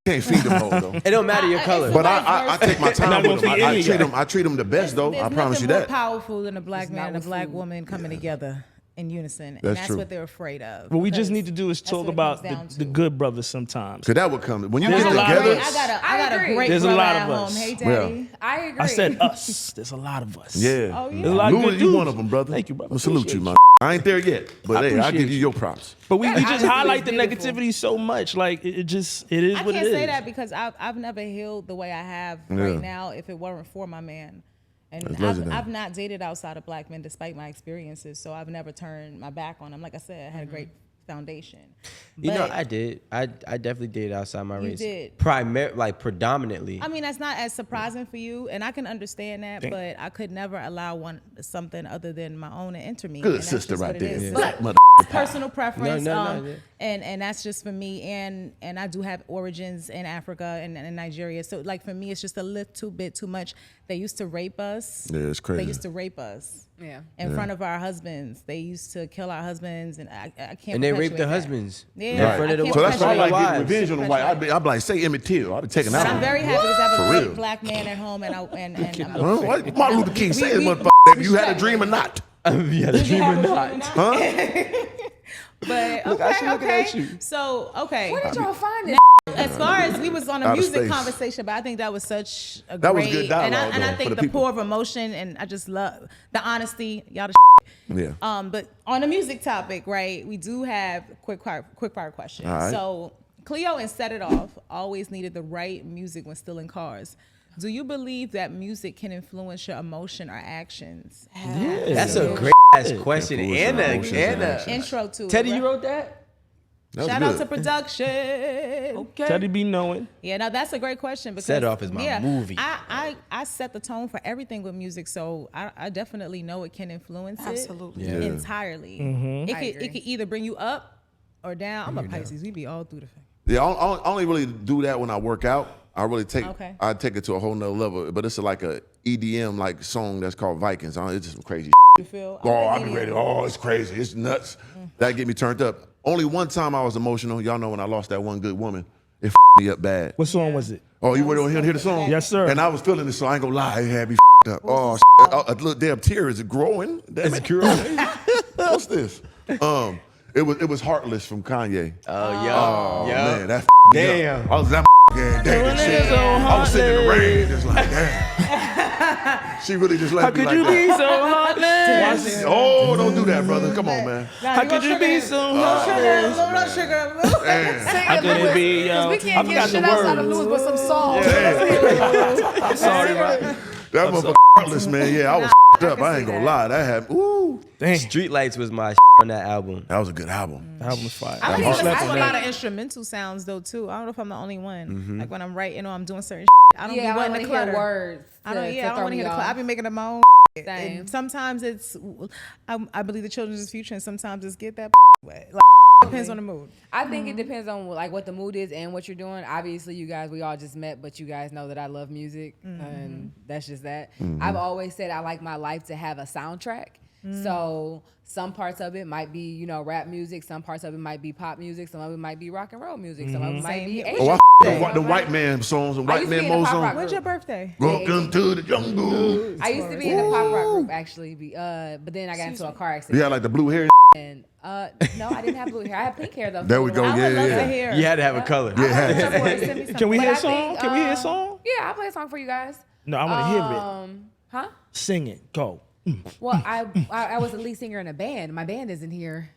C: Can't feed them all though.
D: It don't matter your color.
C: But I take my time with them. I treat them the best though. I promise you that.
A: More powerful than a black man and a black woman coming together in unison, and
C: That's
A: that's
C: true.
A: what they're afraid of.
F: What we just
A: because
F: need to do is
A: that's
F: talk
A: what it
F: about
A: comes down
F: the
A: to.
F: good brothers sometimes.
C: Cause that would come when you
F: There's
C: get
F: a lot of
C: together.
F: us.
A: I got a
E: agree.
A: great
F: There's a
A: brother
F: lot
A: at
F: of
A: home.
F: us.
A: Hey, daddy.
E: I agree.
F: I said us. There's a lot of us.
C: Yeah.
A: Oh, yeah.
F: There's a lot of
C: Lou,
F: good
C: you
F: dudes.
C: one of them, brother.
F: Thank you, brother.
C: I'm gonna salute
F: Appreciate
C: you, man. I ain't there yet, but
F: I
C: hey, I'll
F: appreciate
C: give you
F: you.
C: your props.
F: But we just
E: honesty
F: highlight
E: is
F: the
E: beautiful.
F: negativity so much. Like it is
A: I
F: what it
A: can't
F: is.
A: say that because I've never healed the way I have right now if it weren't for my man. And
C: That's legendary.
A: I've not dated outside of black men despite my experiences, so I've never turned my back on him. Like I said, I had a great foundation.
D: You know,
A: But-
D: I did. I definitely dated outside my race.
A: did.
D: Predominantly.
A: I mean, that's not as surprising for you, and I can understand that, but I could never allow something other than my own to enter me.
C: Good
A: and that's
C: sister
A: just
C: right
A: what it
C: there.
A: is.
C: Yeah.
A: But
C: Mother-
A: personal preference,
D: No.
A: and that's just for me. And I do have origins in Africa and Nigeria, so like for me, it's just a little bit too much. They used to rape us.
C: Yeah, it's crazy.
A: They used to rape us.
E: Yeah.
A: In front of our husbands, they used to kill our husbands, and I can't.
D: And they raped
A: perpetuate
D: their
A: that.
D: husbands.
A: Yeah,
D: In
A: Right.
D: front of the
A: I can't
C: So that's why I like
D: wives.
C: getting revenge on the white. I'd be like, say Emmett Till. I'd be taking out.
A: But I'm very happy because I have
C: For
A: a great
C: real.
A: black man at home, and I'm
C: Huh? What Martin Luther King said,
A: we-
C: motherfucker, you had a dream or not.
D: Yeah, the dream or not.
C: Huh?
A: But
F: Look, I should
A: okay,
F: looking
A: okay.
F: at you.
A: So okay.
E: Where did y'all find this?
A: As far as we was on a
C: Outer
A: music
C: space.
A: conversation, but I think that was such a
C: That was
A: great,
C: good dialogue,
A: and I
C: though,
A: think
C: for
A: the,
C: the people.
A: pour of emotion, and I just love the honesty, y'all.
C: Yeah.
A: But on a music topic, right? We do have quick fire questions.
C: All right.
A: So Cleo and Set It Off always needed the right music when still in cars. Do you believe that music can influence your emotion or actions?
D: That's a great ass question.
C: Influence
D: And
C: your emotions and
D: a
C: actions.
A: Intro to it,
D: Teddy,
A: right?
D: you wrote that?
C: That was
A: Shout
C: good.
A: out to production.
F: Okay. Teddy be knowing.
A: Yeah, now that's a great question because
D: Set It Off is my movie.
A: I set the tone for everything with music, so I definitely know it can influence
B: Absolutely.
A: it
C: Yeah.
A: entirely.
F: Mm-hmm.
A: It could either bring you up or down. I'm a Pisces. We be all through the thing.
C: Yeah, I only really do that when I work out. I really take
A: Okay.
C: I take it to a whole nother level. But it's like a EDM like song that's called Vikings. It's just some crazy.
A: You feel?
C: Oh, I be ready. Oh, it's crazy. It's nuts. That get me turned up. Only one time I was emotional. Y'all know when I lost that one good woman. It me up bad.
F: What song was it?
C: Oh, you want to hear the song?
F: Yes, sir.
C: And I was feeling this song. I ain't gonna lie, it had me up. Oh, a little damn tear is growing. Damn it. What's this? It was Heartless from Kanye.
D: Oh,
C: Oh
D: yo.
C: man, that me
D: Damn.
C: up. I was that yeah, damn shit.
F: so
C: I was sitting in the
F: heartless.
C: rain, just like damn. She really just
F: How
C: let me
F: could
C: like
F: you
C: that.
F: be so heartless?
C: Oh, don't do that, brother. Come on, man.
F: How could you be so heartless?
C: Damn.
F: How could it be, yo?
B: We
F: I
B: can't
F: forgot
B: get shit
F: the
B: outside of
F: words.
B: Lewis but some songs.
F: I'm sorry, right?
C: That motherfucker Heartless, man. Yeah, I was up. I ain't gonna lie. That had ooh.
F: Dang.
D: Streetlights was my on that album.
C: That was a good album.
F: The album was fire.
A: I
C: Heartless.
A: listen to a
C: man.
A: lot of instrumental sounds though too. I don't know if I'm the only one.
C: Mm-hmm.
A: Like when I'm writing or I'm doing certain I don't
E: Yeah,
A: be
E: I
A: wanting
E: want
A: the
E: to hear
A: clutter.
E: words.
A: I don't. Yeah, I don't want to hear the clutter. I be making up my own.
E: Same.
A: And sometimes it's. I believe the children's future, and sometimes it's get that wet. Like, depends on the mood.
E: I think it depends on like what the mood is and what you're doing. Obviously, you guys, we all just met, but you guys know that I love music, and that's just that. I've always said I like my life to have a soundtrack. So some parts of it might be, you know, rap music. Some parts of it might be pop music. Some of it might be rock and roll music. Some of it might
A: Same
E: be
A: here.
E: Asian.
C: Oh, the white man songs and
E: I
C: white
E: used to
C: man
E: be in a
C: mode
E: pop rock
C: songs.
A: When's your birthday?
C: Welcome to the jungle.
E: I used to be in a pop rock group actually, but then I got into a car accident.
C: You had like the blue hair.
E: And no, I didn't have blue hair. I had pink hair though.
C: There we go.
A: I would
C: Yeah,
A: love
C: yeah.
A: to hear.
D: You had to have a color.
F: Can we
E: But
F: hear
E: I
F: a song?
E: think,
F: Can we hear a song?
E: Yeah, I'll play a song for you guys.
F: No, I want to hear it.
E: Huh?
F: Sing it. Go.
E: Well, I was the lead singer in a band. My band isn't here.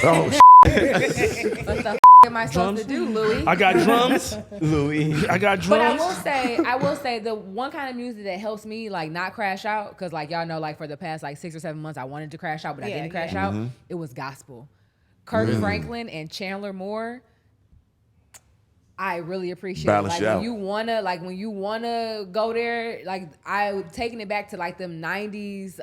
C: Oh,
E: What the am I supposed to do, Louis?
F: I got drums.
D: Louis.
F: I got
E: But
F: drums.
E: I will say the one kind of music that helps me like not crash out, because like y'all know, like for the past like 6 or 7 months I wanted to crash out, but I
A: Yeah,
E: didn't crash
A: yeah.
E: out. It was gospel. Kirk Franklin and Chandler Moore. I really appreciate
C: Balance
E: it.
C: you out.
E: When you wanna go there, like I taking it back to like them 90s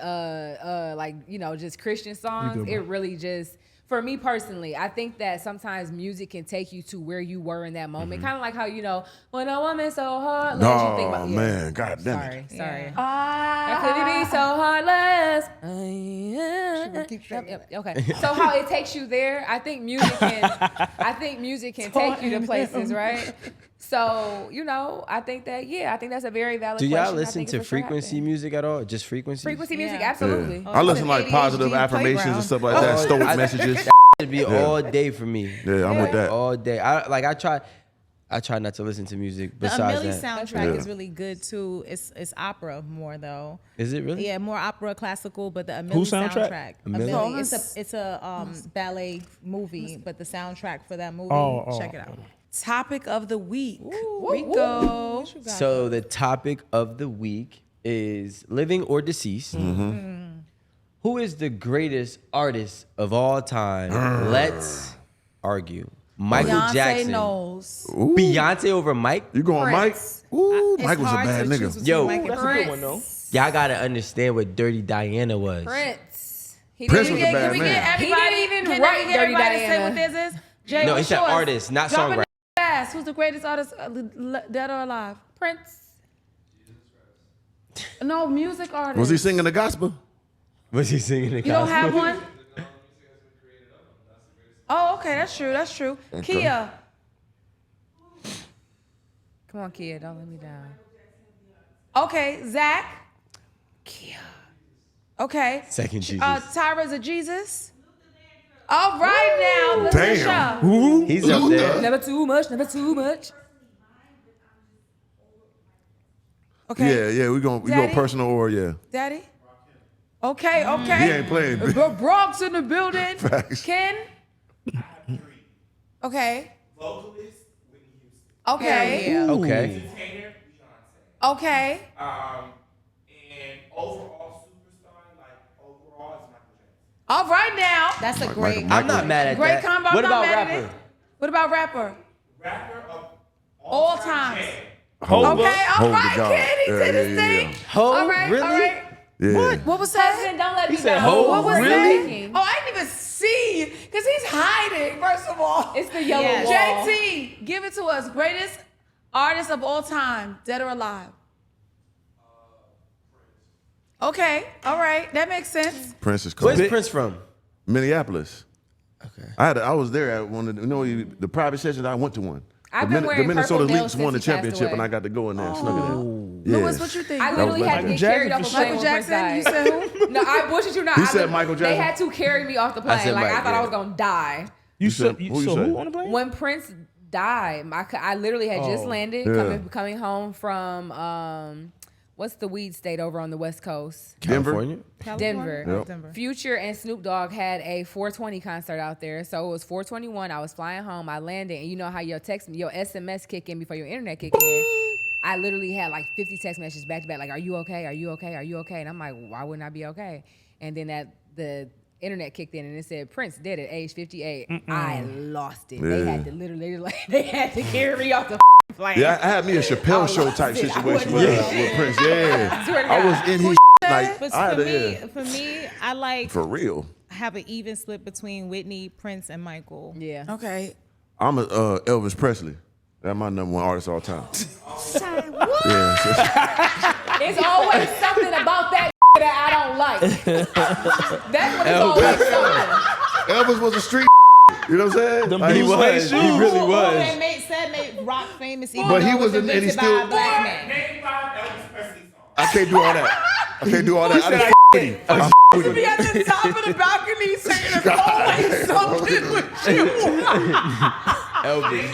E: like, you know, just Christian songs. It really just, for me personally, I think that sometimes music can take you to where you were in that moment. Kind of like how, you know, when a woman's so hard, you think about,
C: oh man, god damn it.
E: Sorry.
A: Yeah.
E: How could it be so heartless? Yep. Okay. So how it takes you there, I think music can take you to places, right? So, you know, I think that's a very valid
D: Do
E: question.
D: y'all
E: I
D: listen
E: think
D: to
E: it's for sure
D: frequency
E: happening.
D: music at all? Just frequency?
E: Frequency music,
A: Yeah.
E: absolutely.
C: I listen to like
A: ADHD
C: positive affirmations
A: playground.
C: and stuff like that, stoic
D: I-
C: messages.
D: It'd be all day for me.
C: Yeah, I'm with that.
D: All day. I try not to listen to music
A: The
D: besides
A: Amelie
D: that.
A: soundtrack
C: Yeah.
A: is really good too. It's opera more though.
D: Is it really?
A: Yeah, more opera, classical, but the Amelie
F: soundtrack?
A: soundtrack.
D: Amelie?
A: Amelie. It's a ballet movie, but the soundtrack for that movie, check it out.
B: Topic of the week. Rico.
A: What you got?
D: So the topic of the week is living or deceased. Who is the greatest artist of all time? Let's argue. Michael
B: Beyonce
D: Jackson.
B: knows.
D: Beyonce over Mike?
C: You going
E: Prince.
C: Mike? Ooh,
A: It's
C: Mike was a
A: hard
C: bad
A: to choose
C: nigga.
A: between
D: Yo,
A: Mike and
F: That's a
A: Prince.
F: good one though.
D: Y'all gotta understand what Dirty Diana was.
E: Prince. He
C: Prince
E: didn't
C: was a
E: even-
C: bad
B: Can we
C: man.
B: get everybody?
E: He didn't even
B: can
E: write
B: we get
E: Dirty
B: everybody to say
E: Diana.
B: what this is? Jay,
D: No,
B: what's
D: he said
B: yours?
D: artist, not
B: Drop
D: songwriter.
B: it fast. Who's the greatest artist, dead or alive?
E: Prince.
B: No, music artist.
C: Was he singing the gospel?
D: Was he singing the
B: You don't
D: gospel?
B: have one? Oh, okay, that's true. That's true. Kia.
E: Come on, kid, don't let me down.
B: Okay, Zach.
E: Kia.
B: Okay.
D: Second Jesus.
B: Tyra's a Jesus. All right now, Letitia.
C: Damn.
D: He's up there.
E: Never too much, never too much.
B: Okay.
C: Yeah, we go
B: Daddy?
C: personal or yeah.
B: Daddy. Okay,
C: He
B: okay.
C: ain't playing.
B: Bronx in the building.
C: Facts.
B: Ken. Okay.
G: Vocalist, Whitney Houston.
B: Okay.
A: Yeah.
D: Okay.
G: Entertainer, Beyonce.
B: Okay.
G: And overall superstar, like overall, is Michael Jackson.
B: All right now.
A: That's a great.
D: I'm not mad at
B: Great
D: that.
B: combo.
D: What
B: I'm not
D: about
B: mad at
D: rapper?
B: it. What about rapper?
G: Rapper of
B: All times.
G: Jam.
C: Hold
B: Okay,
C: up.
B: all
C: Hold
B: right,
C: the God.
B: Ken. He did his thing.
D: Ho,
B: All right,
D: really?
B: all right.
C: Yeah.
B: What was that?
E: Husband, don't let me
D: said,
E: down.
D: "Ho,
B: What was
D: really?"
B: that? Oh, I didn't even see because he's hiding. First of all,
E: It's the yellow
A: Yes.
E: wall.
B: JT, give it to us. Greatest artist of all time, dead or alive. Okay, all right, that makes sense.
C: Prince is cool.
D: Where's Prince from?
C: Minneapolis.
D: Okay.
C: I was there at one of the, the private sessions. I went to one.
E: I've
C: the
E: been wearing
C: Minnesota
E: purple nails
C: Lynx
E: since
C: won the
E: he passed
C: championship,
E: away.
C: and I got to go in there and snuck it in. Yeah.
B: Louis, what you think?
E: I literally
C: was
E: had to
C: Michael
E: get carried
F: Jackson
E: off
F: for
E: the
F: sure.
E: plane
B: Michael
E: when Prince
B: Jackson?
E: died.
B: You said who?
E: No, I bullshit you not.
C: He
E: I
C: said
E: lit-
C: Michael
E: They
C: Jackson.
E: had to carry me off the plane.
D: said
E: Like
D: Mike,
E: I thought I
D: yeah.
E: was gonna die.
F: You
C: said-
F: said
C: who you
F: so
C: say?
F: who on the plane?
E: When Prince died, I literally had just landed,
C: Yeah.
E: coming home from what's the weed state over on the West Coast?
C: Denver?
D: California?
E: Denver.
C: Yep.
A: Denver.
E: Future and Snoop Dogg had a 420 concert out there. So it was 421. I was flying home. I landed, and you know how your SMS kick in before your internet kick in. I literally had like 50 text messages back to back, like, "Are you okay? Are you okay? Are you okay?" And I'm like, "Why wouldn't I be okay?" And then the internet kicked in, and it said Prince dead at age 58. I lost it. They
C: Yeah.
E: had to literally, they had to carry me off the plane.
C: Yeah, I had me a Chappelle
E: I
C: show
E: lost
C: type
E: it. I
C: situation
E: wasn't
C: with Prince. Yeah,
E: Swear to
C: I
E: God.
C: was in his like
A: But
C: I had
A: for
C: to,
A: me,
C: yeah,
A: for me, I like
C: for real.
A: have an even split between Whitney, Prince, and Michael.
E: Yeah.
B: Okay.
C: I'm a Elvis Presley. That's my number one artist of all time. Yeah, so-
E: It's always something about that that I don't like. That's what it's always something.
C: Elvis was a street. You know what I'm saying?
F: Them
C: Like,
F: blue suede shoes.
D: He really
A: Who
D: was.
A: they made rock famous, even
C: But
A: though
C: he
A: it
C: was in- and he
A: invented by
C: still-
A: a black man.
G: Name 5 Elvis Presley songs.
C: I can't do all that. I can't do all that. I just with him. I with him.
B: Be at the top of the balcony saying it's always something with you.
D: Elvis.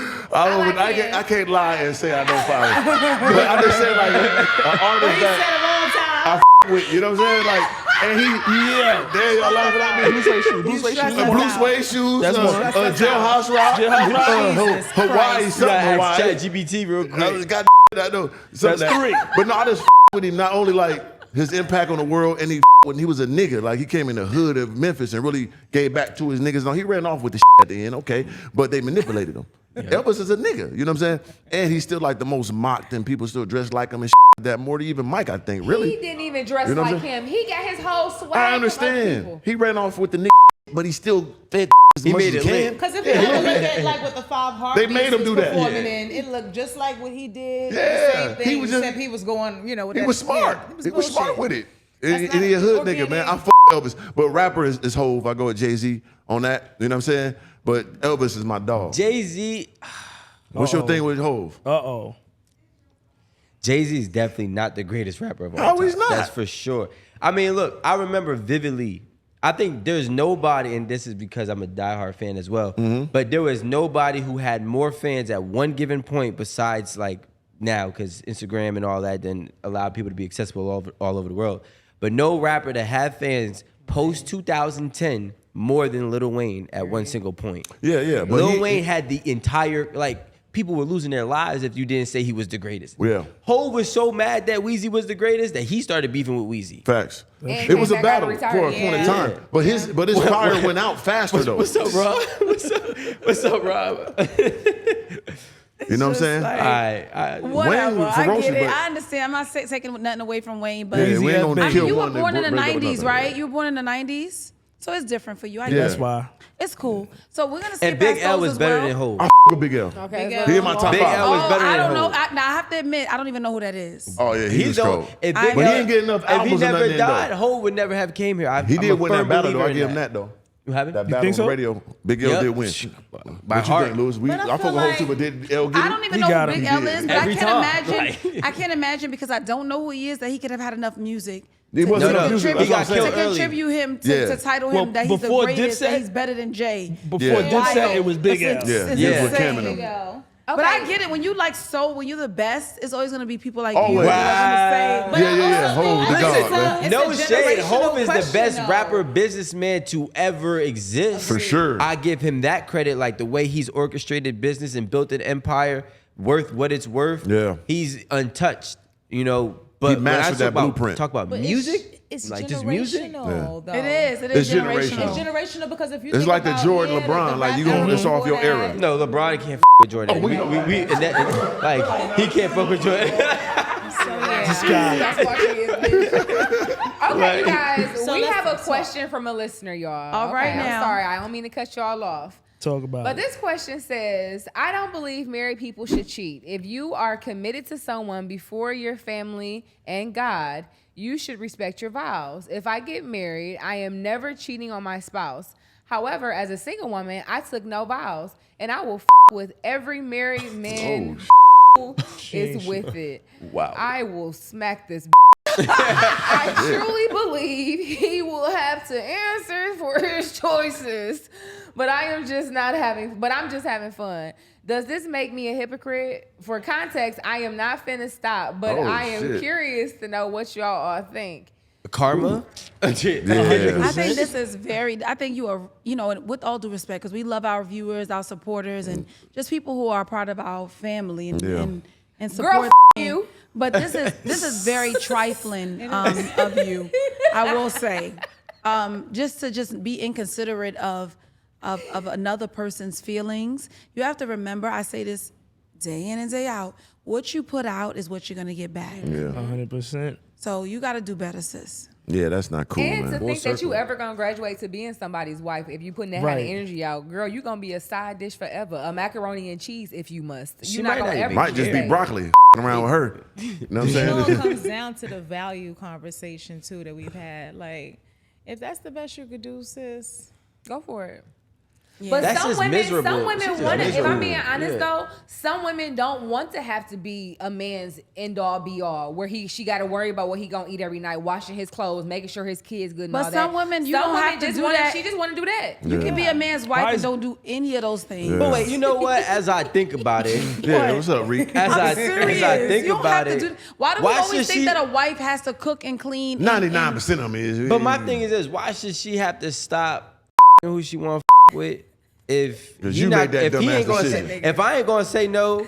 C: I can't lie and say I don't follow. But I just say like an artist
A: He
C: that
A: said it all the time.
C: I with. You know what I'm saying? Like, and there y'all laughing at me.
F: Blue suede shoes. Blue suede shoes.
C: Blue suede shoes,
F: That's one.
C: jailhouse rock,
F: Jailhouse rock.
C: Hawaii,
D: You
C: something
D: gotta ask
C: Hawaii.
D: ChatGPT real
C: I
D: quick.
C: just got I know.
F: That's three.
C: But no, I just with him not only like his impact on the world, and he when he was a nigga, like he came in the hood of Memphis and really gave back to his niggas. No, he ran off with the at the end, okay, but they manipulated him. Elvis is a nigga, you know what I'm saying? And he's still like the most mocked, and people still dress like him and that more than even Mike, I think. Really,
E: He didn't even dress
C: You know what
E: like
C: I'm
E: him. He got his whole swag.
C: I
E: from other
C: understand.
E: people.
C: He ran off with the nigga, but he still fed as
D: He
C: much
D: made
C: as
D: it
C: he
D: lit.
C: can.
A: Because if you ever look at like with the five heartbeats
C: made him
A: he
C: do
A: was
C: that.
A: performing
C: Yeah.
A: in, it looked just like what he did.
C: Yeah.
A: The same thing,
C: He was just-
A: except he was going, you know, with
C: He
A: that,
C: was smart.
A: Yeah,
C: He was smart with it. And
A: That's
C: and he a
A: not
C: hood
A: organic.
C: nigga, man. I Elvis. But rapper is Hove. I go with Jay-Z on that. You know what I'm saying? But Elvis is my dog.
D: Jay-Z.
C: What's your thing with Hov?
F: Uh-oh.
D: Jay-Z is definitely not the greatest rapper of all
C: No,
D: time.
C: he's not.
D: That's for sure. I mean, look, I remember vividly. I think there's nobody, and this is because I'm a diehard fan as well, but there was nobody who had more fans at one given point besides like now, because Instagram and all that then allowed people to be accessible all over the world. But no rapper that had fans post 2010 more than Lil Wayne at one single point.
C: Yeah. But
D: Lil Wayne had the entire, like, people were losing their lives if you didn't say he was the greatest.
C: Yeah.
D: Hov was so mad that Weezy was the greatest that he started beefing with Weezy.
C: Facts.
E: And
C: It was a
E: came back out
C: battle
E: retired.
C: for a point in time. But his fire went out faster though.
D: What's up, Rob? What's up, Rob?
C: You know what I'm saying?
B: Whatever,
C: Wayne
B: I
C: ferocious,
B: get it.
C: but-
B: I understand. I'm not taking nothing away from Wayne, but
C: Yeah, we ain't gonna kill
B: you were
C: one.
B: born in the
C: and break up
B: 90s,
C: another.
B: right? You were born in the 90s, so it's different for you. I
C: Yeah.
B: guess
F: That's why.
B: it's cool. So we're gonna skip
D: And Big
B: past
D: L
B: those
D: was
B: as
D: better
B: well.
D: than Hov.
C: I f with Big L.
E: Okay.
C: He in my top
D: Big
C: five.
D: L was better
B: I
D: than
B: don't know.
D: Hov.
B: Now I have to admit, I don't even know who that is.
C: Oh yeah, he was cold.
D: If
B: I-
D: Big
B: But
C: he
D: L-
C: ain't get enough
D: If he
C: albums or
D: never
C: nothing in,
D: died,
C: though.
D: Hov would never have came here.
C: He
D: I'm
C: did
D: a
C: win that
D: firm
C: battle though.
D: believer
C: I
D: in
C: give him that though.
D: You haven't?
C: That
D: You
C: battle
D: think
C: on
D: so?
C: the radio, Big L
D: Yep.
C: did win.
D: By
C: What you
D: heart.
C: think, Lewis?
B: But I
C: I fuck
B: feel
C: with Hov
B: like-
C: too, but did L get
B: I
C: him?
B: don't even
F: He
B: know
F: got
B: who
F: him.
B: Big
C: He
B: L
C: did.
B: is, but
D: Every
B: I can't
D: time.
B: imagine. I can't imagine because I don't know who he is that he could have had enough music.
C: He wasn't
D: No,
C: enough
D: no,
C: music.
D: he
C: That's what I'm
D: got killed
C: saying.
B: To
D: early.
B: contribute him
C: Yeah.
B: to title
F: Well,
B: him that he's the
F: before
B: greatest, that
F: Dipset-
B: he's better than Jay.
F: Before
C: Yeah.
F: Dipset, it was Big L.
B: It's
C: Yeah,
B: it's
C: he was with
B: insane.
C: Cam and them.
A: Go.
B: But I get it. When you when you're the best, it's always gonna be people like
C: Always.
B: you. that are gonna say,
C: Yeah. Hov the God, man.
A: It's
D: No
A: a
D: shade. Hov is the
A: generational
D: best
A: question,
D: rapper,
A: though.
D: businessman to ever exist.
C: For sure.
D: I give him that credit, like the way he's orchestrated business and built an empire worth what it's worth.
C: Yeah.
D: He's untouched, you know. But
C: He
D: when I
C: mastered
D: talk
C: that
D: about,
C: blueprint.
D: Talk about
A: But
D: music,
A: it's
D: like just music.
A: generational, though.
B: It is
C: It's
B: generational.
A: It's generational because if you
C: It's
A: think
C: like the
A: about,
C: Jordan,
A: yeah,
C: LeBron,
A: the
C: like, you
A: rap
C: gonna- it's
A: album
C: off your
A: before
C: era.
A: that.
D: No, LeBron can't with Jordan. We and that, like he can't fuck with Jordan.
F: This guy.
E: That's why she is. Okay, you guys,
A: So
E: we
A: let's
E: have a
A: talk.
E: question from a listener, y'all.
B: All right,
E: Okay,
B: now.
E: I'm sorry, I don't mean to cut y'all off.
F: Talk about
E: But
F: it.
E: this question says, I don't believe married people should cheat. If you are committed to someone before your family and God, you should respect your vows. If I get married, I am never cheating on my spouse. However, as a single woman, I took no vows, and I will with every married man who is with it.
D: Wow.
E: I will smack this. I truly believe he will have to answer for his choices. But I'm just having fun. Does this make me a hypocrite? For context, I am not finna stop, but
C: Oh,
E: I am
C: shit.
E: curious to know what y'all all think.
D: Karma.
C: Yeah.
B: I think this is I think you are, and with all due respect, because we love our viewers, our supporters, and just people who are part of our family and,
C: Yeah.
B: and support.
E: Girl, you.
B: But this is very trifling of you, I will say. Just to be inconsiderate of another person's feelings. You have to remember, I say this day in and day out, what you put out is what you're gonna get back.
C: Yeah.
F: 100%.
B: So you gotta do better, sis.
C: Yeah, that's not cool,
E: And
C: man.
E: to think that you ever gonna graduate to being somebody's wife, if you putting that kind of
F: Right.
E: energy out, girl, you gonna be a side dish forever. A macaroni and cheese if you must.
D: She
E: You're
D: might
E: not gonna
D: not even
E: ever
C: Might just be
E: stay.
C: broccoli around with her. You know what I'm
A: You know, it
C: saying?
A: comes down to the value conversation too that we've had. Like, if that's the best you could do, sis,
E: Go for it.
B: Yeah.
E: But
D: That's
E: some
D: just
E: women,
D: miserable.
E: some women
D: She's just
E: want to. If
D: miserable.
E: I'm being honest
D: Yeah.
E: though, some women don't want to have to be a man's end all be all, where she got to worry about what he gonna eat every night, washing his clothes, making sure his kids good. And
B: But
E: all
B: some
E: that.
B: women, you
E: Some
B: don't
E: women
B: have to
E: just
B: do
E: wanna-
B: that.
E: She just want to do that.
B: You can be a man's wife
F: Why
B: and
F: is-
B: don't do any of those things.
D: But wait, you know what? As I think about it,
C: Yeah, what's up, Reek?
D: as I
B: Serious.
D: think
B: You don't
D: about
B: have to
D: it,
B: do- why do we always
D: should
B: think
D: she-
B: that a wife has to cook and clean?
C: 99% of me is.
D: But my thing is this: why should she have to stop who she want with? If
C: 'Cause
D: he
C: you
D: not,
C: made that
D: if he
C: dumbass
D: ain't gonna
C: decision.
D: say, if I ain't gonna say no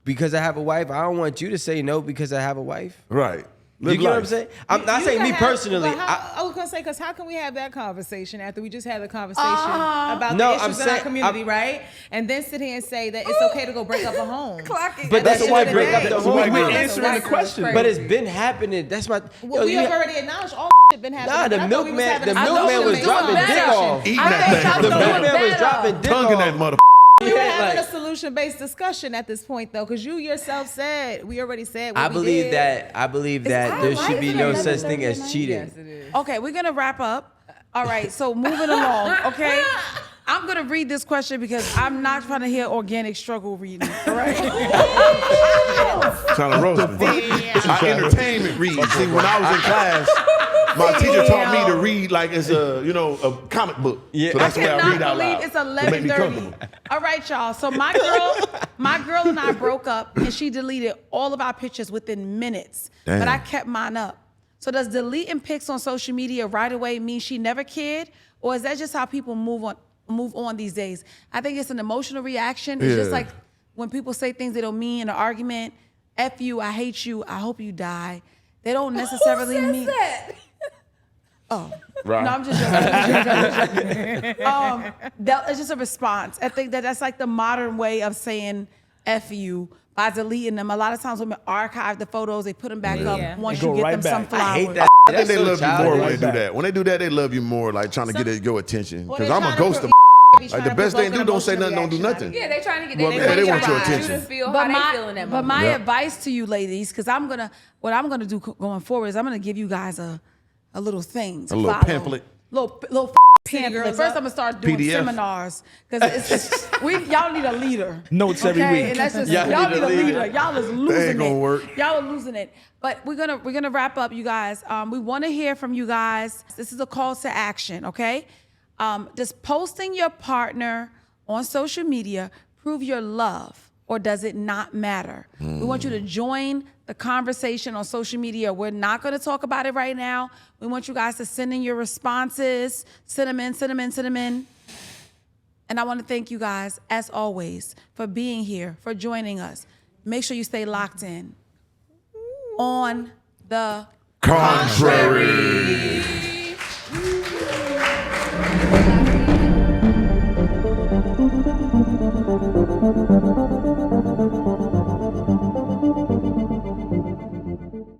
D: because I have a wife, I don't want you to say no because I have a wife.
C: Right.
D: You
C: Live
D: get what I'm
C: life.
D: saying? I'm not
A: You
D: saying
A: can
D: me
A: have-
D: personally.
A: but I was gonna say, because how can we have that conversation after we just had the conversation about
D: No,
A: the
D: I'm
A: issues in our
D: saying-
A: community,
D: I'm-
A: right? And then sit here and say that it's okay to go break up a home.
D: But that's
A: the
D: why
A: end of
D: break
A: the
D: up
A: day.
D: the
F: So we're
D: home.
F: answering the question.
D: But it's been happening. That's my.
A: Well,
D: yo,
A: we
D: you
A: have
D: ha-
A: already acknowledged all shit been happening.
D: Nah, the
A: but I thought we was
D: milkman-
A: having
D: the
A: a
D: milkman
A: solution
D: was
A: based
D: dropping dick
A: conversation.
D: off.
C: Eating
B: I
C: that
B: think
C: thing
B: y'all
C: from the
B: doing
D: The
C: back.
D: milkman was
B: better.
D: dropping dick
C: Tonguing
D: off.
C: that mother.
A: We were
D: Yeah,
A: having
D: like-
A: a solution-based discussion at this point, though, because you yourself said we already said. What
D: I
A: we
D: believe
A: did.
D: that. I believe that there should be no such thing as cheating.
E: Yes, it is.
B: Okay, we're gonna wrap up. All right, so moving along. Okay, I'm gonna read this question because I'm not trying to hear organic struggle reading. All right.
C: Trying to roast me. I entertainment read. See, when I was in class, my teacher taught me to read like it's a comic book.
D: Yeah.
C: So that's
B: I
C: the way I read
B: cannot
C: out loud.
B: believe it's
C: To make me
B: 11:30.
C: comfortable.
B: All right, y'all. So my girl and I broke up, and she deleted all of our pictures within minutes.
C: Damn.
B: But I kept mine up. So does deleting pics on social media right away mean she never cared, or is that just how people move on these days? I think it's an emotional reaction. It's just
C: Yeah.
B: like when people say things they don't mean in an argument. F you, I hate you, I hope you die. They don't necessarily
E: Who says
B: mean.
E: that?
B: Oh.
C: Right.
B: No, I'm just joking. It's just a response. I think that's like the modern way of saying F you by deleting them. A lot of times women archive the photos, they put them back up once
F: They
B: you
F: go
B: get
F: right
B: them some
F: back.
B: flowers.
D: I hate that.
C: I think they love you more when they do
F: childish.
C: that. When they do that, they love you more, like trying to get your attention.
B: Well,
C: Because
B: they're
C: I'm a
B: trying to
C: ghost
B: pro-
C: of like the best thing to do, don't say nothing, don't do nothing.
E: Yeah, they trying to get.
C: Well,
E: They,
C: they want your
E: trying you
C: attention.
E: to feel
B: But
E: how they feel in that moment.
B: my
C: Yep.
B: advice to you ladies, because what I'm gonna do going forward is I'm gonna give you guys a little thing to
C: A little
B: follow.
C: pamphlet?
B: Little pamphlet.
E: girls
B: First,
E: up.
B: I'm gonna start doing
C: PDF?
B: seminars because y'all need a leader.
F: Notes every
B: okay?
F: week.
B: And that's just
D: Y'all
B: y'all
D: need
B: need
D: a
B: a
D: leader.
B: leader. Y'all is losing
C: ain't gonna
B: it.
C: work.
B: Y'all are losing it. But we're gonna wrap up, you guys. We want to hear from you guys. This is a call to action. Okay, does posting your partner on social media prove your love, or does it not matter? We want you to join the conversation on social media. We're not going to talk about it right now. We want you guys to send in your responses. Send them in. And I want to thank you guys, as always, for being here, for joining us. Make sure you stay locked in. On the
C: Contrary.